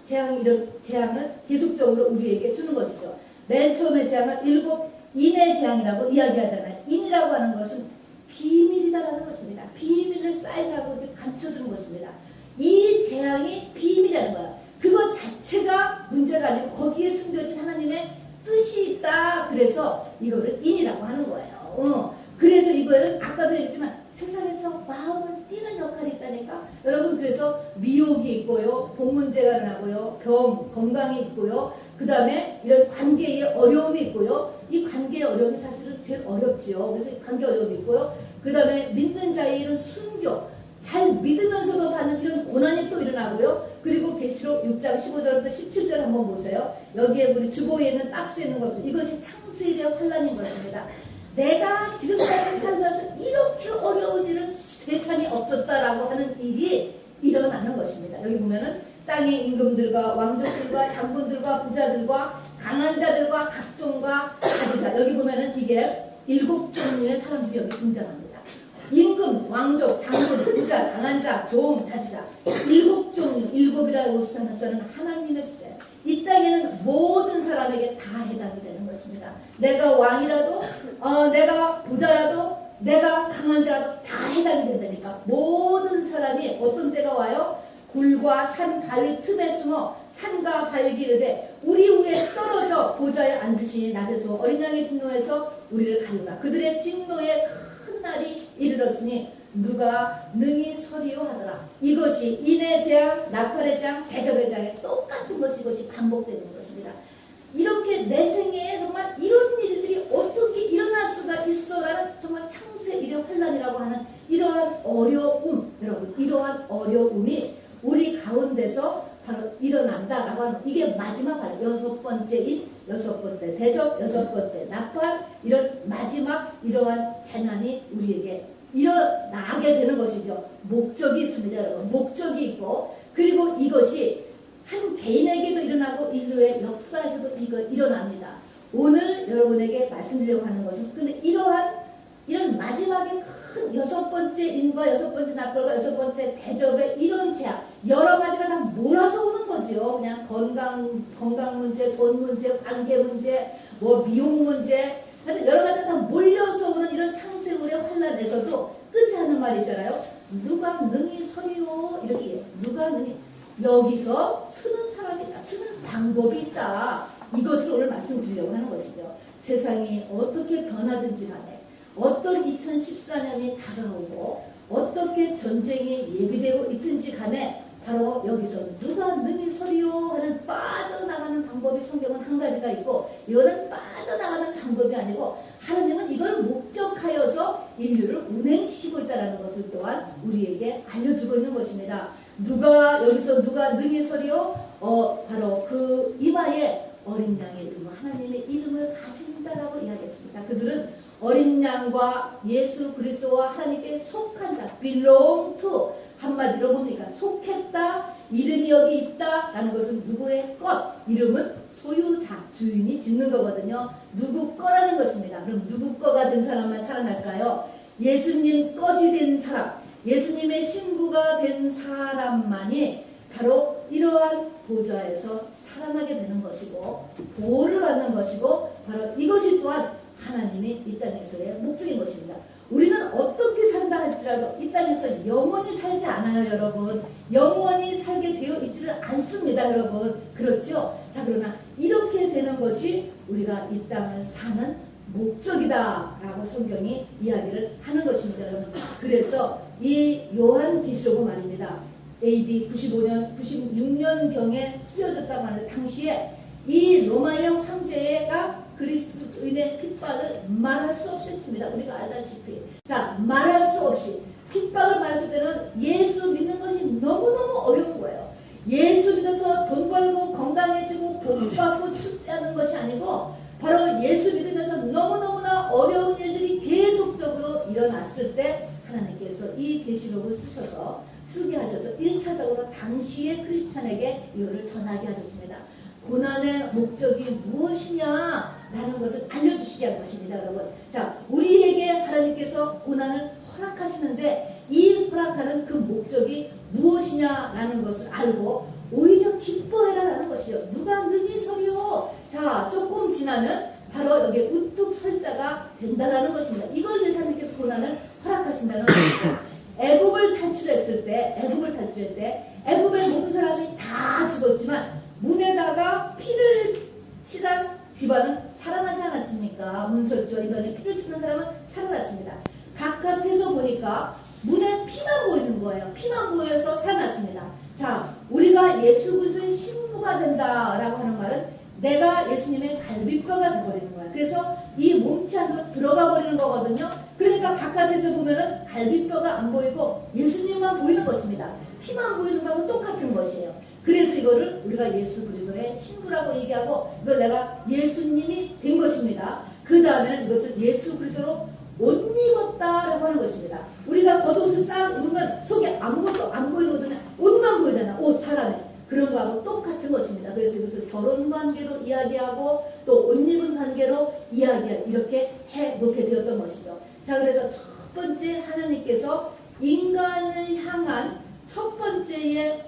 이런 재앙을 계속적으로 우리에게 주는 것이죠. 맨 처음에 재앙을 7인의 재앙이라고 이야기하잖아요. 인이라고 하는 것은 비밀이다라는 것입니다. 비밀을 사인하고 이렇게 감춰주는 것입니다. 이 재앙이 비밀이라는 거야. 그것 자체가 문제가 아니고 거기에 숨겨진 하나님의 뜻이 있다. 그래서 이거를 인이라고 하는 거예요. 그래서 이거를 아까도 얘기했지만 세상에서 마음을 띄는 역할이 있다니까. 여러분, 그래서 미혹이 있고요, 복 문제가 일어나고요, 병, 건강이 있고요, 그 다음에 이런 관계의 어려움이 있고요. 이 관계의 어려움이 사실은 제일 어렵지요. 그래서 관계 어려움이 있고요. 그 다음에 믿는 자의 이런 순교, 잘 믿으면서도 받는 이런 고난이 또 일어나고요. 그리고 계시록 6장 15절부터 17절 한번 보세요. 여기에 우리 주보에 있는 박스에 있는 것들, 이것이 창세일의 환란인 것입니다. 내가 지금까지 살면서 이렇게 어려운 일은 세상에 없었다라고 하는 일이 일어나는 것입니다. 여기 보면은 땅의 임금들과 왕족들과 장군들과 부자들과 강한 자들과 각종과 가지다. 여기 보면은 이게 7종류의 사람들이 여기 등장합니다. 임금, 왕족, 장군, 부자, 강한 자, 종, 자주자. 7종류, 7이라고 수단한 숫자는 하나님의 숫자예요. 이 땅에는 모든 사람에게 다 해당이 되는 것입니다. 내가 왕이라도 내가 부자라도 내가 강한 자라도 다 해당이 된다니까. 모든 사람이 어떤 때가 와요? 굴과 산 바위 틈에 숨어 산과 바위 기르되 우리 위에 떨어져 보좌에 앉으시니 낮에서 어린 양의 진노에서 우리를 가리라. 그들의 진노의 큰 날이 이르렀으니 누가 능히 서리요 하더라. 이것이 인의 재앙, 나팔의 재앙, 대적의 재앙에 똑같은 것이 이것이 반복되는 것입니다. 이렇게 내 생애에 정말 이런 일들이 어떻게 일어날 수가 있어라는 정말 창세일의 환란이라고 하는 이러한 어려움, 여러분 이러한 어려움이 우리 가운데서 바로 일어난다라고 하는 이게 마지막 여섯 번째인 여섯 번째 대적, 여섯 번째 나팔, 이런 마지막 이러한 재난이 우리에게 일어나게 되는 것이죠. 목적이 있습니다, 여러분. 목적이 있고, 그리고 이것이 한 개인에게도 일어나고 인류의 역사에서도 이거 일어납니다. 오늘 여러분에게 말씀드리려고 하는 것은 근데 이런 마지막에 큰 여섯 번째 인과 여섯 번째 나팔과 여섯 번째 대접의 이런 재앙 여러 가지가 다 몰아서 오는 거지요. 그냥 건강 문제, 돈 문제, 관계 문제, 뭐 미용 문제, 하여튼 여러 가지가 다 몰려서 오는 이런 창세물의 환란에서도 끝이 하는 말이 있잖아요. 누가 능히 서리요 이렇게 해요. 누가 능히 여기서 쓰는 사람이 있다. 쓰는 방법이 있다. 이것을 오늘 말씀드리려고 하는 것이죠. 세상이 어떻게 변하든지 간에 어떤 2014년이 다가오고 어떻게 전쟁이 예비되고 있든지 간에 바로 여기서 누가 능히 서리요 하는 빠져나가는 방법이 성경은 한 가지가 있고 이거는 빠져나가는 방법이 아니고 하나님은 이걸 목적하여서 인류를 운행시키고 있다는 것을 또한 우리에게 알려주고 있는 것입니다. 여기서 누가 능히 서리요? 바로 그 이마에 어린 양의 이름, 하나님의 이름을 가진 자라고 이야기했습니다. 그들은 어린 양과 예수 그리스도와 하나님께 속한 자, belong to, 한마디로 뭡니까? 속했다, 이름이 여기 있다 라는 것은 누구의 것, 이름은 소유자, 주인이 짓는 거거든요. 누구 거라는 것입니다. 그럼 누구 거가 된 사람만 살아날까요? 예수님 것이 된 사람, 예수님의 신부가 된 사람만이 바로 이러한 보좌에서 살아나게 되는 것이고 보호를 받는 것이고 바로 이것이 또한 하나님이 이 땅에서의 목적인 것입니다. 우리는 어떻게 산다 할지라도 이 땅에서 영원히 살지 않아요, 여러분. 영원히 살게 되어 있지를 않습니다, 여러분. 그렇죠? 자, 그러나 이렇게 되는 것이 우리가 이 땅을 사는 목적이다 라고 성경이 이야기를 하는 것입니다, 여러분. 그래서 이 요한계시록은 말입니다. AD 95년, 96년경에 쓰여졌다고 하는데 당시에 이 로마의 황제가 그리스도인의 핍박을 말할 수 없이 했습니다. 우리가 알다시피. 자, 말할 수 없이. 핍박을 말했을 때는 예수 믿는 것이 너무너무 어려운 거예요. 예수 믿어서 돈 벌고 건강해지고 복 받고 출세하는 것이 아니고 바로 예수 믿으면서 너무너무나 어려운 일들이 계속적으로 일어났을 때 하나님께서 이 계시록을 쓰게 하셔서 1차적으로 당시의 크리스찬에게 이거를 전하게 하셨습니다. 고난의 목적이 무엇이냐라는 것을 알려주시게 한 것입니다, 여러분. 자, 우리에게 하나님께서 고난을 허락하시는데 이 허락하는 그 목적이 무엇이냐라는 것을 알고 오히려 기뻐해라라는 것이죠. 누가 능히 서리요. 자, 조금 지나면 바로 여기에 우뚝 설 자가 된다라는 것입니다. 이걸 위해서 하나님께서 고난을 허락하신다는 것이죠. 애굽을 탈출했을 때 애굽의 모든 사람이 다 죽었지만 문에다가 피를 칠한 집안은 살아나지 않았습니까? 문설주와 이방에 피를 치는 사람은 살아났습니다. 바깥에서 보니까 문에 피만 보이는 거예요. 피만 보여서 살아났습니다. 자, 우리가 예수 그리스도의 신부가 된다라고 하는 말은 내가 예수님의 갈비뼈가 되어버리는 거야. 그래서 이 몸체 안으로 들어가 버리는 거거든요. 그러니까 바깥에서 보면은 갈비뼈가 안 보이고 예수님만 보이는 것입니다. 피만 보이는 거하고 똑같은 것이에요. 그래서 이거를 우리가 예수 그리스도의 신부라고 얘기하고 이걸 내가 예수님이 된 것입니다. 그 다음에는 이것을 예수 그리스도로 옷 입었다라고 하는 것입니다. 우리가 겉옷을 싹 입으면 속에 아무것도 안 보이는 거잖아요. 옷만 보이잖아. 옷 사람의. 그런 거하고 똑같은 것입니다. 그래서 이것을 결혼 관계로 이야기하고 또 옷 입은 관계로 이야기하고 이렇게 해놓게 되었던 것이죠. 자, 그래서 첫 번째 하나님께서 인간을 향한 첫 번째의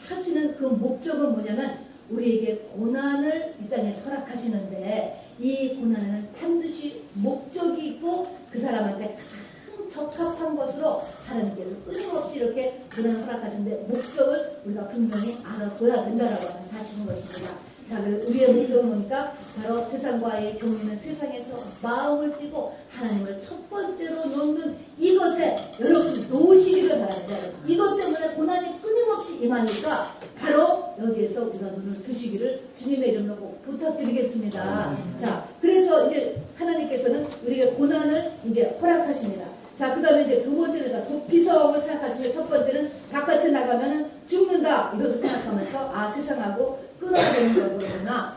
하시는 그 목적은 뭐냐면 우리에게 고난을 이 땅에 허락하시는데 이 고난에는 반드시 목적이 있고 그 사람한테 가장 적합한 것으로 하나님께서 끊임없이 이렇게 고난을 허락하시는데 목적을 우리가 분명히 알아둬야 된다라고 하는 사실인 것입니다. 자, 우리의 목적은 뭡니까? 바로 세상과의 경우에는 세상에서 마음을 띄고 하나님을 첫 번째로 놓는 이것에 여러분 놓으시기를 바랍니다. 이것 때문에 고난이 끊임없이 임하니까 바로 여기에서 우리가 눈을 드시기를 주님의 이름으로 꼭 부탁드리겠습니다. 자, 그래서 이제 하나님께서는 우리에게 고난을 이제 허락하십니다. 자, 그 다음에 이제 두 번째는 도피성을 생각하시면 첫 번째는 바깥에 나가면은 죽는다 이것을 생각하면서 아 세상하고 끊어지는 거구나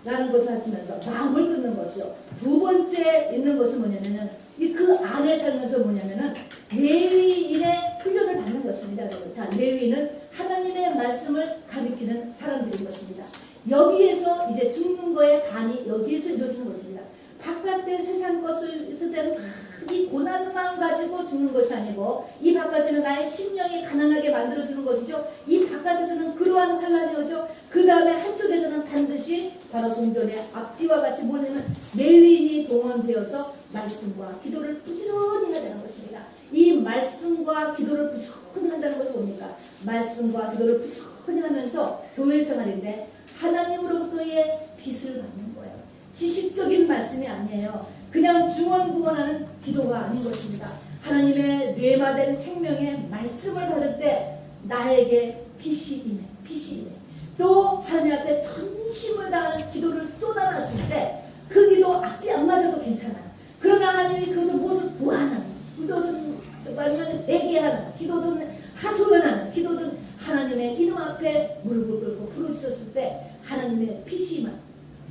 라는 것을 하시면서 마음을 끊는 것이요. 두 번째 있는 것은 뭐냐면은 그 안에 살면서 뭐냐면은 레위인의 훈련을 받는 것입니다. 여러분. 자, 레위인은 하나님의 말씀을 가리키는 사람들인 것입니다. 여기에서 이제 죽는 거의 반이 여기에서 이루어지는 것입니다. 바깥에 세상 것을 있을 때는 이 고난만 가지고 죽는 것이 아니고 이 바깥에는 나의 심령이 가난하게 만들어주는 것이죠. 이 바깥에서는 그러한 환란이 오죠. 그 다음에 한쪽에서는 반드시 바로 동전의 앞뒤와 같이 뭐냐면 레위인이 동원되어서 말씀과 기도를 부지런히 해야 되는 것입니다. 이 말씀과 기도를 부지런히 한다는 것은 뭡니까? 말씀과 기도를 부지런히 하면서 교회 생활인데 하나님으로부터의 빚을 받는 거예요. 지식적인 말씀이 아니에요. 그냥 중언부언하는 기도가 아닌 것입니다. 하나님의 뇌마된 생명의 말씀을 받을 때 나에게 빚이 임해. 또 하나님 앞에 전심을 다하는 기도를 쏟아놨을 때 그 기도 앞뒤 안 맞아도 괜찮아요. 그러나 하나님이 그것을 무엇을 구하는 기도든 아니면 회개하는 기도든 하소연하는 기도든 하나님의 이름 앞에 무릎을 꿇고 부르셨을 때 하나님의 빚이 임한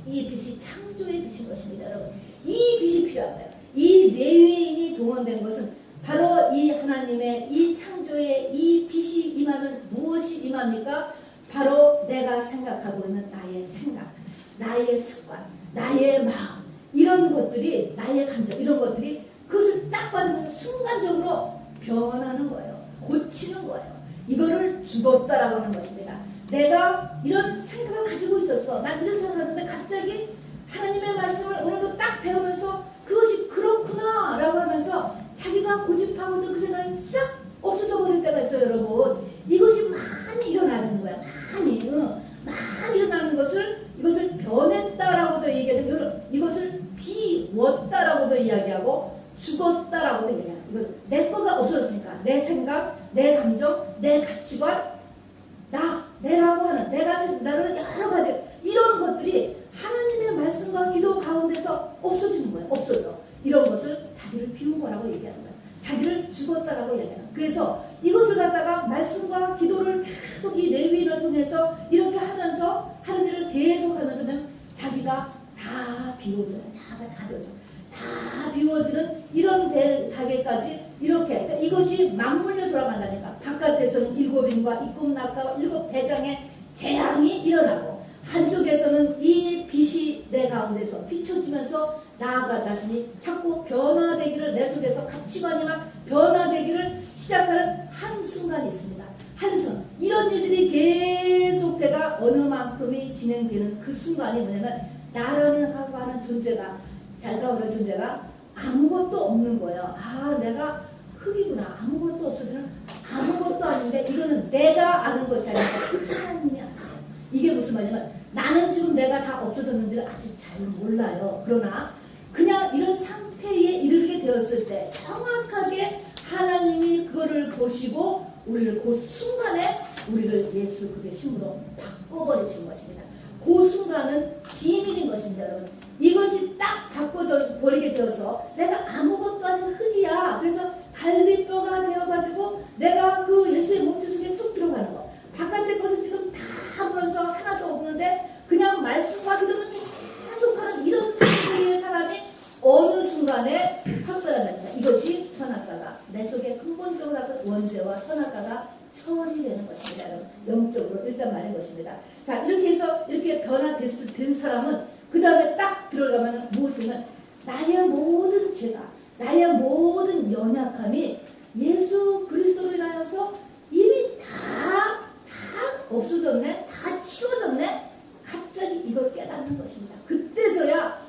이 빚이 창조의 빚인 것입니다. 여러분 이 빚이 필요한 거예요. 이 레위인이 동원된 것은 바로 이 하나님의 이 창조의 이 빚이 임하면 무엇이 임합니까? 바로 내가 생각하고 있는 나의 생각, 나의 습관, 나의 마음 이런 것들이 나의 감정 이런 것들이 그것을 딱 받으면 순간적으로 변하는 거예요. 고치는 거예요. 이거를 죽었다라고 하는 것입니다. 내가 이런 생각을 가지고 있었어. 난 이런 생각을 하는데 갑자기 하나님의 말씀을 오늘도 딱 배우면서 그것이 그렇구나 라고 하면서 자기가 고집하고 있던 그 생각이 싹 없어져 버릴 때가 있어요. 여러분 이것이 많이 일어나는 거야. 많이 일어나는 것을 이것을 변했다라고도 얘기하죠. 이것을 비웠다라고도 이야기하고 죽었다라고도 얘기해요. 이거 내 거가 없어졌으니까 내 생각, 내 감정, 내 가치관 내라고 하는 나를 여러 가지 이런 것들이 하나님의 말씀과 기도 가운데서 없어지는 거예요. 없어져. 이런 것을 자기를 비운 거라고 얘기하는 거예요. 자기를 죽었다라고 얘기하는 거예요. 그래서 이것을 갖다가 말씀과 기도를 계속 이 레위인을 통해서 이렇게 하면서 하는 일을 계속 하면서 자기가 다 비워져요. 다 비워지는 이런 가게까지 이렇게 그러니까 이것이 맞물려 돌아간다니까. 바깥에서는 일곱인과 이꿈낙하와 일곱 대장의 재앙이 일어나고 한쪽에서는 이 빛이 내 가운데서 비춰지면서 나아가 나중에 자꾸 변화되기를 내 속에서 가치관이 막 변화되기를 시작하는 한순간이 있습니다. 한순간 이런 일들이 계속되가 어느 만큼이 진행되는 그 순간이 뭐냐면 나라는 하는 존재가 자가오는 존재가 아무것도 없는 거예요. 아 내가 흙이구나. 아무것도 없어서는 아무것도 아닌데 이거는 내가 아는 것이 아니라 하나님이 아세요. 이게 무슨 말이냐면 나는 지금 내가 다 없어졌는지를 아직 잘 몰라요. 그러나 그냥 이런 상태에 이르게 되었을 때 정확하게 하나님이 그거를 보시고 우리를 그 순간에 우리를 예수 그리스도의 신부로 바꿔버리신 것입니다. 그 순간은 비밀인 것입니다. 여러분 이것이 딱 바꿔져 버리게 되어서 내가 아무것도 아닌 흙이야. 그래서 갈비뼈가 되어가지고 내가 그 예수의 몸짓 속에 쑥 들어가는 거. 바깥의 것은 지금 다 물어서 하나도 없는데 그냥 말씀과 기도는 계속하는 이런 상태의 사람이 어느 순간에 확변한다. 이것이 선악과가 내 속에 근본적으로 원죄와 선악과가 처리되는 것입니다. 여러분. 영적으로 일단 말인 것입니다. 자 이렇게 해서 이렇게 변화된 사람은 그 다음에 딱 들어가면 무엇이면 나의 모든 죄가 나의 모든 연약함이 예수 그리스도로 인하여서 이미 다 없어졌네? 다 치워졌네? 갑자기 이걸 깨닫는 것입니다. 그때서야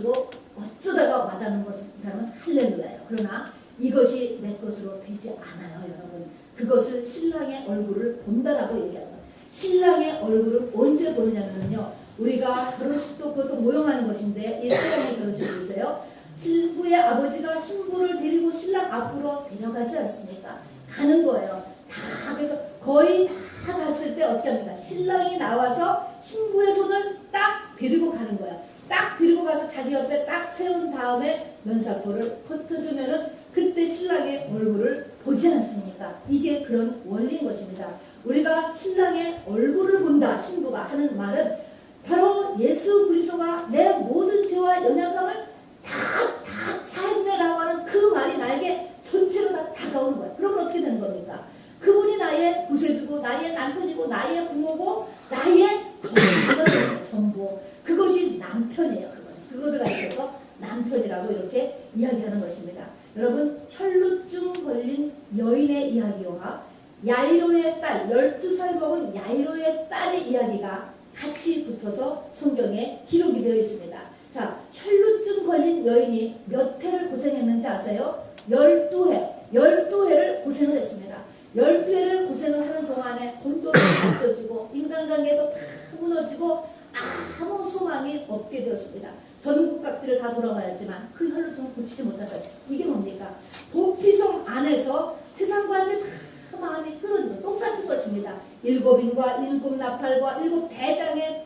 것으로 어쩌다가 와닿는 사람은 할렐루야예요. 그러나 이것이 내 것으로 되지 않아요, 여러분. 그것을 신랑의 얼굴을 본다라고 얘기합니다. 신랑의 얼굴을 언제 보느냐면요, 우리가 결혼식도 그것도 모형하는 것인데, 이 신랑의 결혼식을 보세요. 신부의 아버지가 신부를 데리고 신랑 앞으로 데려가지 않습니까? 가는 거예요. 다. 그래서 거의 다 갔을 때 어떻게 합니까? 신랑이 나와서 신부의 손을 딱 데리고 가는 거예요. 딱 데리고 가서 자기 옆에 딱 세운 다음에 면사포를 흩어주면은 그때 신랑의 얼굴을 보지 않습니까? 이게 그런 원리인 것입니다. 우리가 신랑의 얼굴을 본다, 신부가 하는 말은 바로 예수 그리스도가 내 모든 죄와 연약함을 다 차했네라고 하는 그 말이 나에게 전체로 다 다가오는 거예요. 그러면 어떻게 되는 겁니까? 그분이 나의 구세주고 나의 남편이고 나의 부모고 나의 전부. 그것이 남편이에요. 그것을 가리켜서 남편이라고 이렇게 이야기하는 것입니다. 여러분, 혈루증 걸린 여인의 이야기와 야이로의 딸, 12살 먹은 야이로의 딸의 이야기가 같이 붙어서 성경에 기록이 되어 있습니다. 자, 혈루증 걸린 여인이 몇 해를 고생했는지 아세요? 12해를 고생을 했습니다. 12해를 고생을 하는 동안에 돈도 없어지고 인간관계도 다 무너지고 아무 소망이 없게 되었습니다. 전국 각지를 다 돌아가야지만 그 혈루증을 고치지 못한다. 이게 뭡니까? 도피성 안에서 세상과 다 마음이 끊어지고 똑같은 것입니다. 7인과 7 나팔과 7 대장의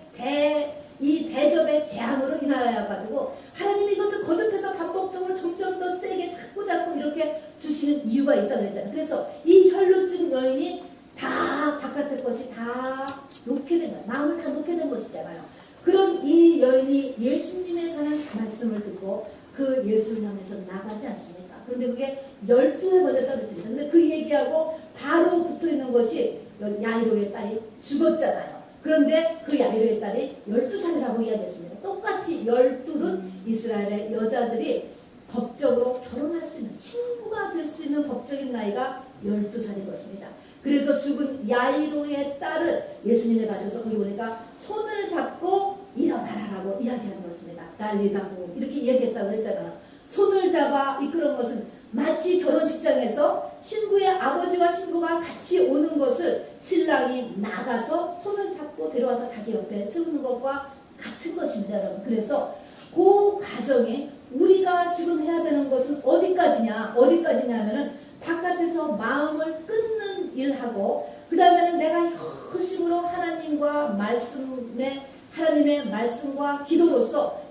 이 대접의 재앙으로 인하여 가지고 하나님이 이것을 거듭해서 반복적으로 점점 더 세게 자꾸 이렇게 주시는 이유가 있다고 했잖아요. 그래서 이 혈루증 여인이 다 바깥의 것이 다 놓게 된 거예요. 마음을 다 놓게 된 것이잖아요. 그런 이 여인이 예수님에 관한 말씀을 듣고 그 예수를 향해서 나가지 않습니까? 그런데 그게 12해 걸렸다고 했습니다. 그런데 그 얘기하고 바로 붙어 있는 것이 야이로의 딸이 죽었잖아요. 그런데 그 야이로의 딸이 12살이라고 이야기했습니다. 똑같이 12는 이스라엘의 여자들이 법적으로 결혼할 수 있는, 신부가 될 수 있는 법적인 나이가 12살인 것입니다. 그래서 죽은 야이로의 딸을 예수님에 가셔서 거기 보니까 손을 잡고 일어나라라고 이야기하는 것입니다. 난리다고 이렇게 얘기했다고 했잖아요. 손을 잡아 이끄는 것은 마치 결혼식장에서 신부의 아버지와 신부가 같이 오는 것을 신랑이 나가서 손을 잡고 데려와서 자기 옆에 세우는 것과 같은 것입니다, 여러분. 그래서 그 과정에 우리가 지금 해야 되는 것은 어디까지냐 하면은 바깥에서 마음을 끊는 일하고, 그 다음에는 내가 효심으로 하나님의 말씀과 기도로서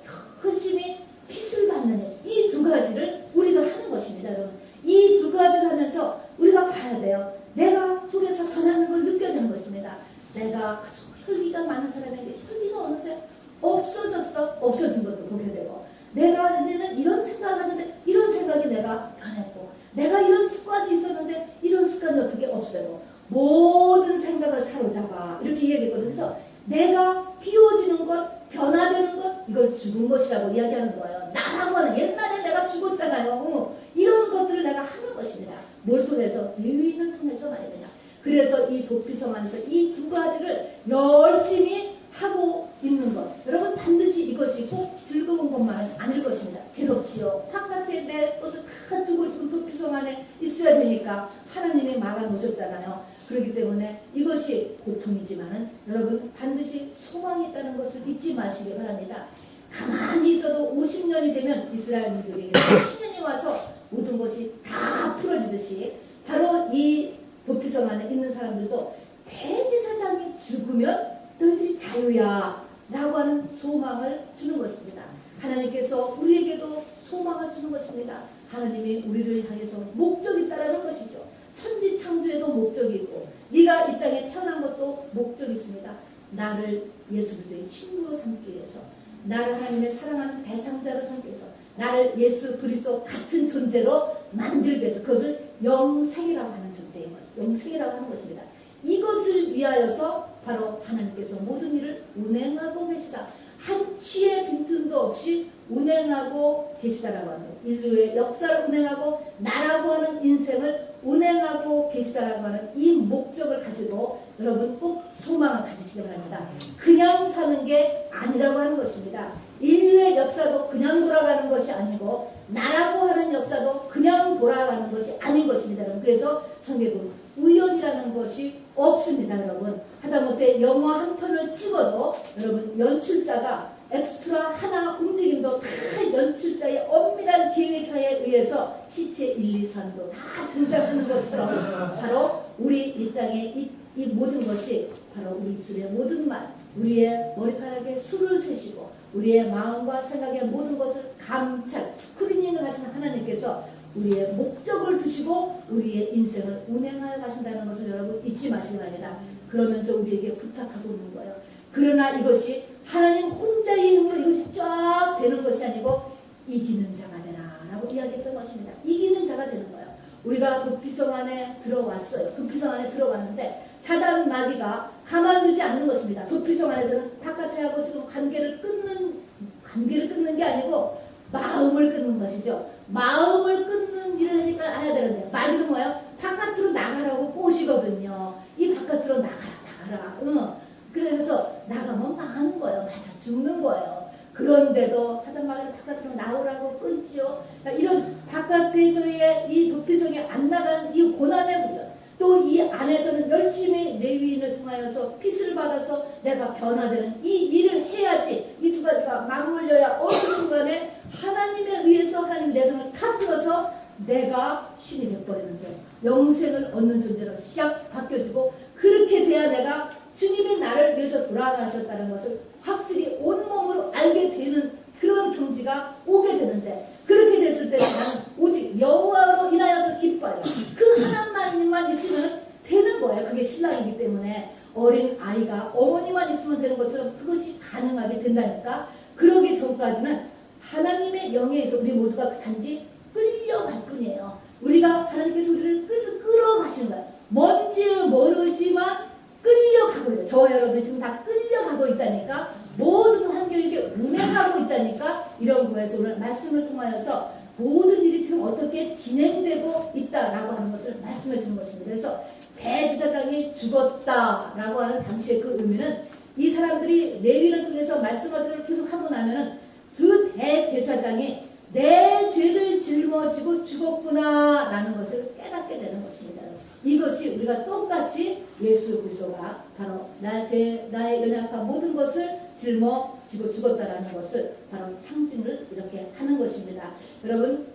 효심이 핏을 받는 일, 이 두 가지를 우리가 하는 것입니다, 여러분. 이 두 가지를 하면서 우리가 봐야 돼요. 내가 속에서 변하는 걸 느껴야 되는 것입니다. 내가 혈기가 많은 사람에게 혈기가 어느새 없어진 것도 보게 되고, 내는 이런 생각을 하는데 이런 생각이 내가 변했고, 내가 이런 습관이 있었는데 이런 습관이 어떻게 없어요. 모든 생각을 사로잡아 이렇게 얘기했거든요. 그래서 내가 비워지는 것, 변화되는 것, 이걸 죽은 것이라고 이야기하는 거예요. 나라고 하는, 옛날에 내가 죽었잖아요. 이런 것들을 내가 하는 것입니다. 뭘 통해서? 유인을 통해서 말해야 되냐. 그래서 이 도피성 안에서 이 두 가지를 열심히 하고 있는 것. 여러분, 반드시 이것이 꼭 즐거운 것만은 아닐 것입니다. 괴롭지요. 바깥에 내 것을 다 두고 지금 도피성 안에 있어야 되니까 하나님이 막아놓으셨잖아요. 그렇기 때문에 이것이 고통이지만은 여러분, 반드시 소망이 있다는 것을 잊지 마시기 바랍니다. 가만히 있어도 50년이 되면 이스라엘 민족에게 신년이 와서 모든 것이 다 풀어지듯이, 바로 이 도피성 안에 있는 사람들도 대제사장이 죽으면 너희들이 자유야 라고 하는 소망을 주는 것입니다. 하나님께서 우리에게도 소망을 주는 것입니다. 하나님이 우리를 향해서 목적이 있다는 것이죠. 천지 창조에도 목적이 있고, 네가 이 땅에 태어난 것도 목적이 있습니다. 나를 예수 그리스도의 친구로 삼기 위해서, 나를 하나님의 사랑하는 대상자로 삼기 위해서, 나를 예수 그리스도 같은 존재로 만들기 위해서, 그것을 영생이라고 하는 존재인 것이죠. 영생이라고 하는 것입니다. 이것을 위하여서 바로 하나님께서 모든 일을 운행하고 계시다. 한치의 빈틈도 없이 운행하고 계시다라고 하는, 인류의 역사를 운행하고 나라고 하는 인생을 운행하고 계시다라고 하는 이 목적을 가지고 여러분 꼭 소망을 가지시기 바랍니다. 그냥 사는 게 아니라고 하는 것입니다. 인류의 역사도 그냥 돌아가는 것이 아니고 나라고 하는 역사도 그냥 돌아가는 것이 아닌 것입니다. 여러분. 그래서 성경은 우연이라는 것이 없습니다. 여러분. 하다못해 영화 한 편을 찍어도 여러분 연출자가 엑스트라 하나 움직임도 다 연출자의 엄밀한 계획하에 의해서 시체 1, 2, 3도 다 등장하는 것처럼 바로 우리 이 땅의 이 모든 것이 바로 우리 입술의 모든 말, 우리의 머리카락에 술을 세시고 우리의 마음과 생각의 모든 것을 감찰, 스크리닝을 하시는 하나님께서 우리의 목적을 두시고 우리의 인생을 운행하여 가신다는 것을 여러분 잊지 마시기 바랍니다. 그러면서 우리에게 부탁하고 있는 거예요. 그러나 이것이 하나님 혼자의 힘으로 이것이 쫙 되는 것이 아니고 이기는 자가 되라 라고 이야기했던 것입니다. 이기는 자가 되는 거예요. 우리가 도피성 안에 들어왔어요. 도피성 안에 들어왔는데 사단 마귀가 가만두지 않는 것입니다. 도피성 안에서는 바깥에 하고 지금 관계를 끊는 게 아니고 마음을 끊는 것이죠. 마음을 끊는 일을 하니까 알아야 되는데 마귀는 뭐예요? 바깥으로 나가라고 꼬시거든요. 이 바깥으로 나가라. 그래서 나가면 망하는 거예요. 맞아 죽는 거예요. 그런데도 사단 마귀는 바깥으로 나오라고 끊지요. 그러니까 이런 바깥에서의 이 도피성에 안 나가는 이 고난의 훈련, 또 이 안에서는 열심히 레위인을 통하여서 핏을 받아서 내가 변화되는 이 일을 해야지 이 두 가지가 맞물려야 어느 순간에 하나님에 의해서 하나님 내 성을 타들어서 내가 신이 되어버리는데 영생을 얻는 존재로 싹 바뀌어지고 그렇게 돼야 내가 주님이 나를 위해서 돌아가셨다는 것을 확실히 온몸으로 알게 되는 그런 경지가 오게 되는데 그렇게 됐을 때 나는 오직 여호와로 인하여서 기뻐요. 그 하나님만 있으면 되는 거예요. 그게 신랑이기 때문에 어린 아이가 어머니만 있으면 되는 것처럼 그것이 가능하게 된다니까. 그러기 전까지는 하나님의 영에서 우리 모두가 단지 끌려갈 뿐이에요. 우리가 하나님께서 우리를 끌어가시는 거예요. 뭔지 모르지만 끌려가고 있어요. 저와 여러분 지금 다 끌려가고 있다니까. 모든 환경이 운행하고 있다니까. 이런 거에서 오늘 말씀을 통하여서 모든 일이 지금 어떻게 진행되고 있다라고 하는 것을 말씀해 주는 것입니다. 그래서 대제사장이 죽었다라고 하는 당시의 그 의미는 이 사람들이 레위를 통해서 말씀을 계속 하고 나면은 그 대제사장이 내 죄를 짊어지고 죽었구나 라는 것을 깨닫게 되는 것입니다. 이것이 우리가 똑같이 예수 그리스도가 바로 나의 연약한 모든 것을 짊어지고 죽었다라는 것을 바로 상징을 이렇게 하는 것입니다. 여러분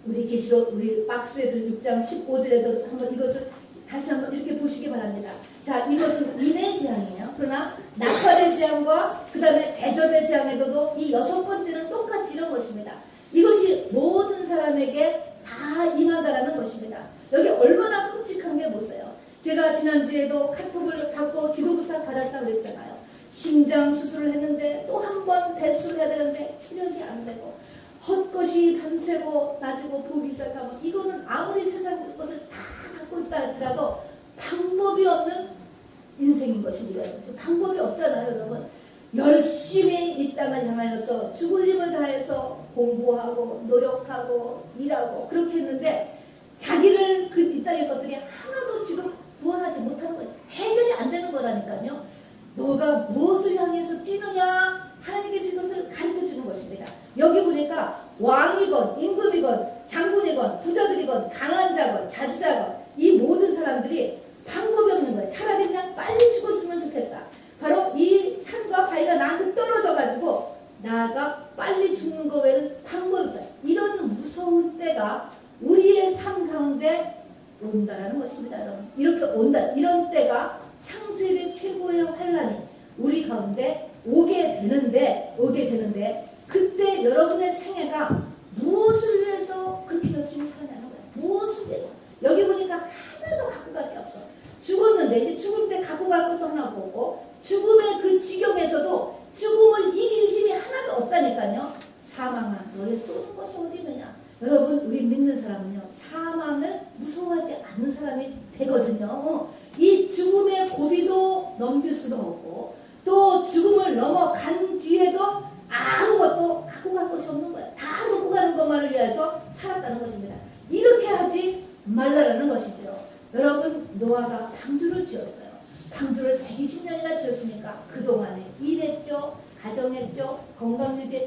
우리 계시록 우리 박스에 들 6장 15절에도 한번 이것을 다시 한번 이렇게 보시기 바랍니다. 자, 이것은 인의 재앙이에요. 그러나 낙화의 재앙과 그 다음에 대접의 재앙에도 이 6번째는 똑같이 이런 것입니다. 이것이 모든 사람에게 다 임하다라는 것입니다. 여기 얼마나 끔찍한 게 보세요. 제가 지난주에도 카톡을 받고 기도 부탁 받았다고 그랬잖아요. 심장 수술을 했는데 또 한 번 대수술을 해야 되는데 체력이 안 되고 헛것이 밤새고 낮이고 보기 시작하면 이거는 아무리 세상 것을 다 갖고 있다 할지라도 방법이 없는 인생인 것입니다. 방법이 없잖아요, 여러분. 열심히 이 땅을 향하여서 죽을 힘을 다해서 공부하고 노력하고 일하고 그렇게 했는데 자기를 그 이 땅의 것들이 하나도 지금 구원하지 못하는 거예요. 해결이 안 되는 거라니까요. 너가 무엇을 향해서 뛰느냐 하나님께서 이것을 가르쳐주는 것입니다. 여기 보니까 왕이건 임금이건 장군이건 부자들이건 강한 자건 자주자건 이 모든 사람들이 방법이 없는 거예요. 차라리 그냥 빨리 죽었으면 좋겠다. 바로 이 산과 바위가 나한테 떨어져가지고 나가 빨리 죽는 거 외에는 방법이 없다. 이런 무서운 때가 우리의 삶 가운데 온다라는 것입니다. 여러분. 이렇게 온다. 이런 때가 창세의 최고의 환란이 우리 가운데 오게 되는데 그때 여러분의 생애가 무엇을 위해서 그렇게 열심히 살아가는 거예요? 무엇을 위해서? 여기 보니까 하나도 갖고 갈 게 없어. 죽었는데 이제 죽을 때 갖고 갈 것도 하나 보고 죽음의 그 지경에서도 죽음을 이길 힘이 하나도 없다니까요. 사망아 너의 쏘는 것이 어디 있느냐. 여러분 우리 믿는 사람은요 사망을 무서워하지 않는 사람이 되거든요. 이 죽음의 고비도 넘길 수도 없고 또 죽음을 넘어간 뒤에도 아무것도 갖고 갈 것이 없는 거예요. 다 놓고 가는 것만을 위해서 살았다는 것입니다. 이렇게 하지 말라라는 것이죠. 여러분 노아가 방주를 지었어요. 방주를 120년이나 지었으니까 그동안에 일했죠. 가정했죠. 건강유지했죠.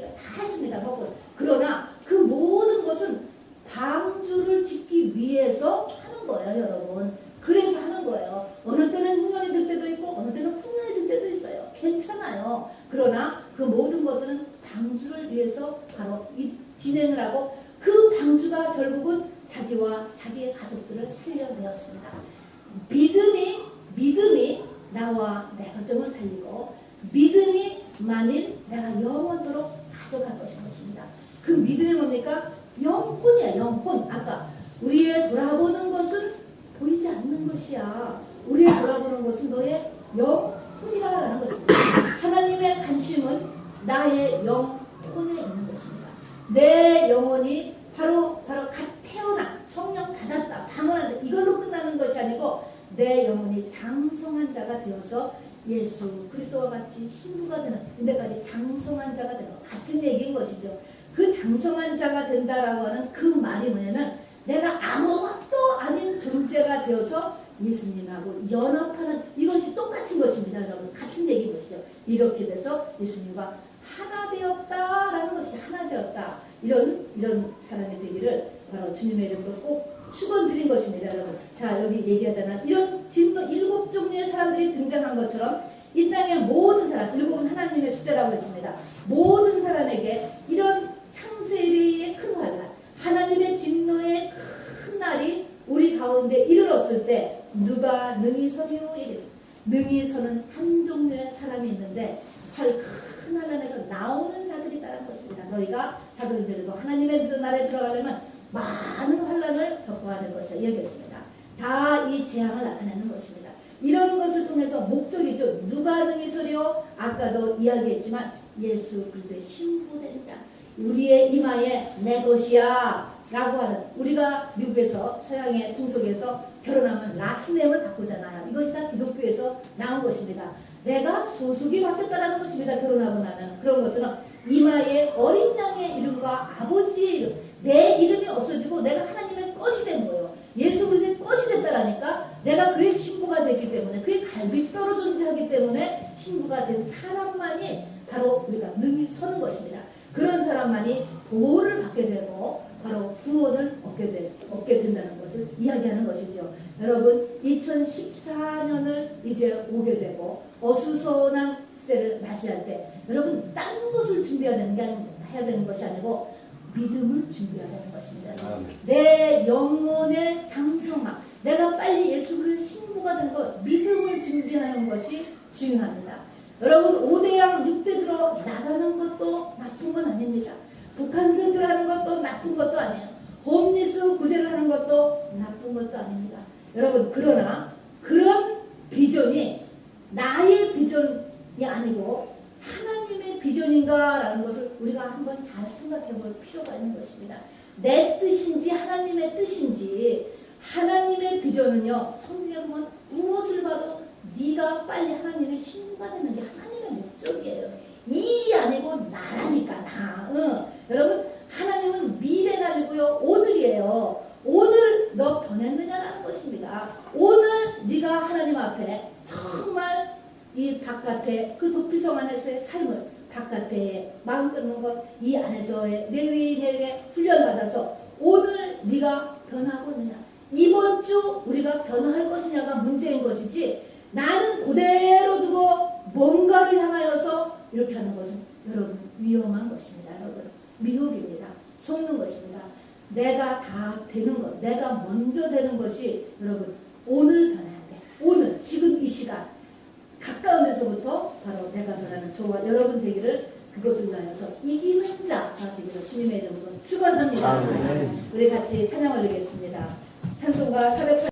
진행을 하고 그 방주가 결국은 자기와 자기의 가족들을 살려내었습니다. 믿음이 나와 내 가정을 살리고 믿음이 만일 내가 영원토록 가져갈 것입니다. 그 믿음이 뭡니까? 영혼이야, 영혼. 아까 우리의 돌아보는 것은 보이지 않는 것이야. 우리의 돌아보는 것은 너의 영혼이라는 것입니다. 하나님의 관심은 나의 영혼에 있는 것입니다. 내 영혼이 바로 갓 태어나 성령 받았다, 방언한다 이걸로 끝나는 것이 아니고 내 영혼이 장성한 자가 되어서 예수 그리스도와 같이 신부가 되는 데까지 장성한 자가 되는 것 같은 얘기인 것이죠. 그 장성한 자가 된다라고 하는 그 말이 뭐냐면 내가 아무것도 아닌 존재가 되어서 예수님하고 연합하는 이것이 똑같은 것입니다. 여러분 같은 얘기인 것이죠. 이렇게 돼서 예수님과 하나 되었다라는 것이 하나 되었다. 이런 사람이 되기를 바로 주님의 이름으로 꼭 축원드린 것입니다. 여러분. 자 여기 얘기하잖아. 이런 진로 7종류의 사람들이 등장한 것처럼 이 땅의 모든 사람, 7은 하나님의 숫자라고 했습니다. 모든 사람에게 이런 창세일의 큰 환란, 하나님의 진노의 큰 날이 우리 가운데 이르렀을 때 누가 능히 서리요? 능히 서는 한 종류의 사람이 있는데 큰 환란에서 나오는 자들이라는 것입니다. 너희가 자도인들도 하나님의 나라에 들어가려면 많은 환란을 겪어야 될 것이다. 이야기했습니다. 다 이 재앙을 나타내는 것입니다. 이런 것을 통해서 목적이죠. 누가 능히 서리요? 아까도 이야기했지만 예수 그리스도의 신부된 자. 우리의 이마에 내 것이야 라고 하는 우리가 미국에서 서양의 풍속에서 결혼하면 라스네임을 바꾸잖아요. 이것이 다 기독교에서 나온 것입니다. 내가 소속이 바뀌었다는 것입니다. 결혼하고 나면 그런 것처럼 이마에 어린 양의 이름과 아버지의 이름 내 이름이 없어지고 내가 하나님의 것이 된 거예요. 예수 그리스도의 것이 됐다라니까 내가 그의 신부가 됐기 때문에 그의 갈비뼈로 존재하기 때문에 신부가 된 사람만이 바로 우리가 능히 서는 것입니다. 그런 사람만이 보호를 받게 되고 바로 구원을 얻게 된다는 것을 이야기하는 것이죠. 여러분 2014년을 이제 오게 되고 어수선한 시대를 맞이할 때 여러분 딴 것을 준비해야 되는 것이 아니고 믿음을 준비해야 되는 것입니다. 내 영혼의 장성함 내가 빨리 예수 그리스도의 신부가 되는 것 믿음을 준비하는 것이 중요합니다. 여러분 5대양 6대 들어 나가는 것도 나쁜 건 아닙니다. 북한 선교를 하는 것도 나쁜 것도 아니에요. 홈리스 구제를 하는 것도 나쁜 것도 아닙니다. 여러분 그러나 그런 비전이 나의 비전이 아니고 하나님의 비전인가라는 것을 우리가 한번 잘 생각해 볼 필요가 있는 것입니다. 내 뜻인지 하나님의 뜻인지 하나님의 비전은요. 성경은 무엇을 봐도 네가 빨리 하나님의 신부가 되는 게 하나님의 목적이에요. 일이 아니고 나라니까 나. 여러분 하나님은 미래가 아니고요. 오늘이에요. 오늘 너 변했느냐라는 것입니다. 오늘 네가 하나님 앞에 정말 이 바깥에 그 도피성 안에서의 삶을 바깥에 마음 끊는 것 이 안에서의 레위인에게 훈련받아서 오늘 네가 변하고 있느냐 이번 주 우리가 변화할 것이냐가 문제인 것이지 나는 그대로 두고 뭔가를 향하여서 이렇게 하는 것은 여러분 위험한 것입니다. 여러분 미혹입니다. 속는 것입니다. 내가 다 되는 것 내가 먼저 되는 것이 여러분 오늘 변해야 돼. 오늘 지금 이 시간 가까운 데서부터 바로 내가 변하는 저와 여러분 되기를 그것을 위하여서 이기는 자가 되기를 주님의 이름으로 축원합니다. 우리 같이 찬양 올리겠습니다. 찬송가 408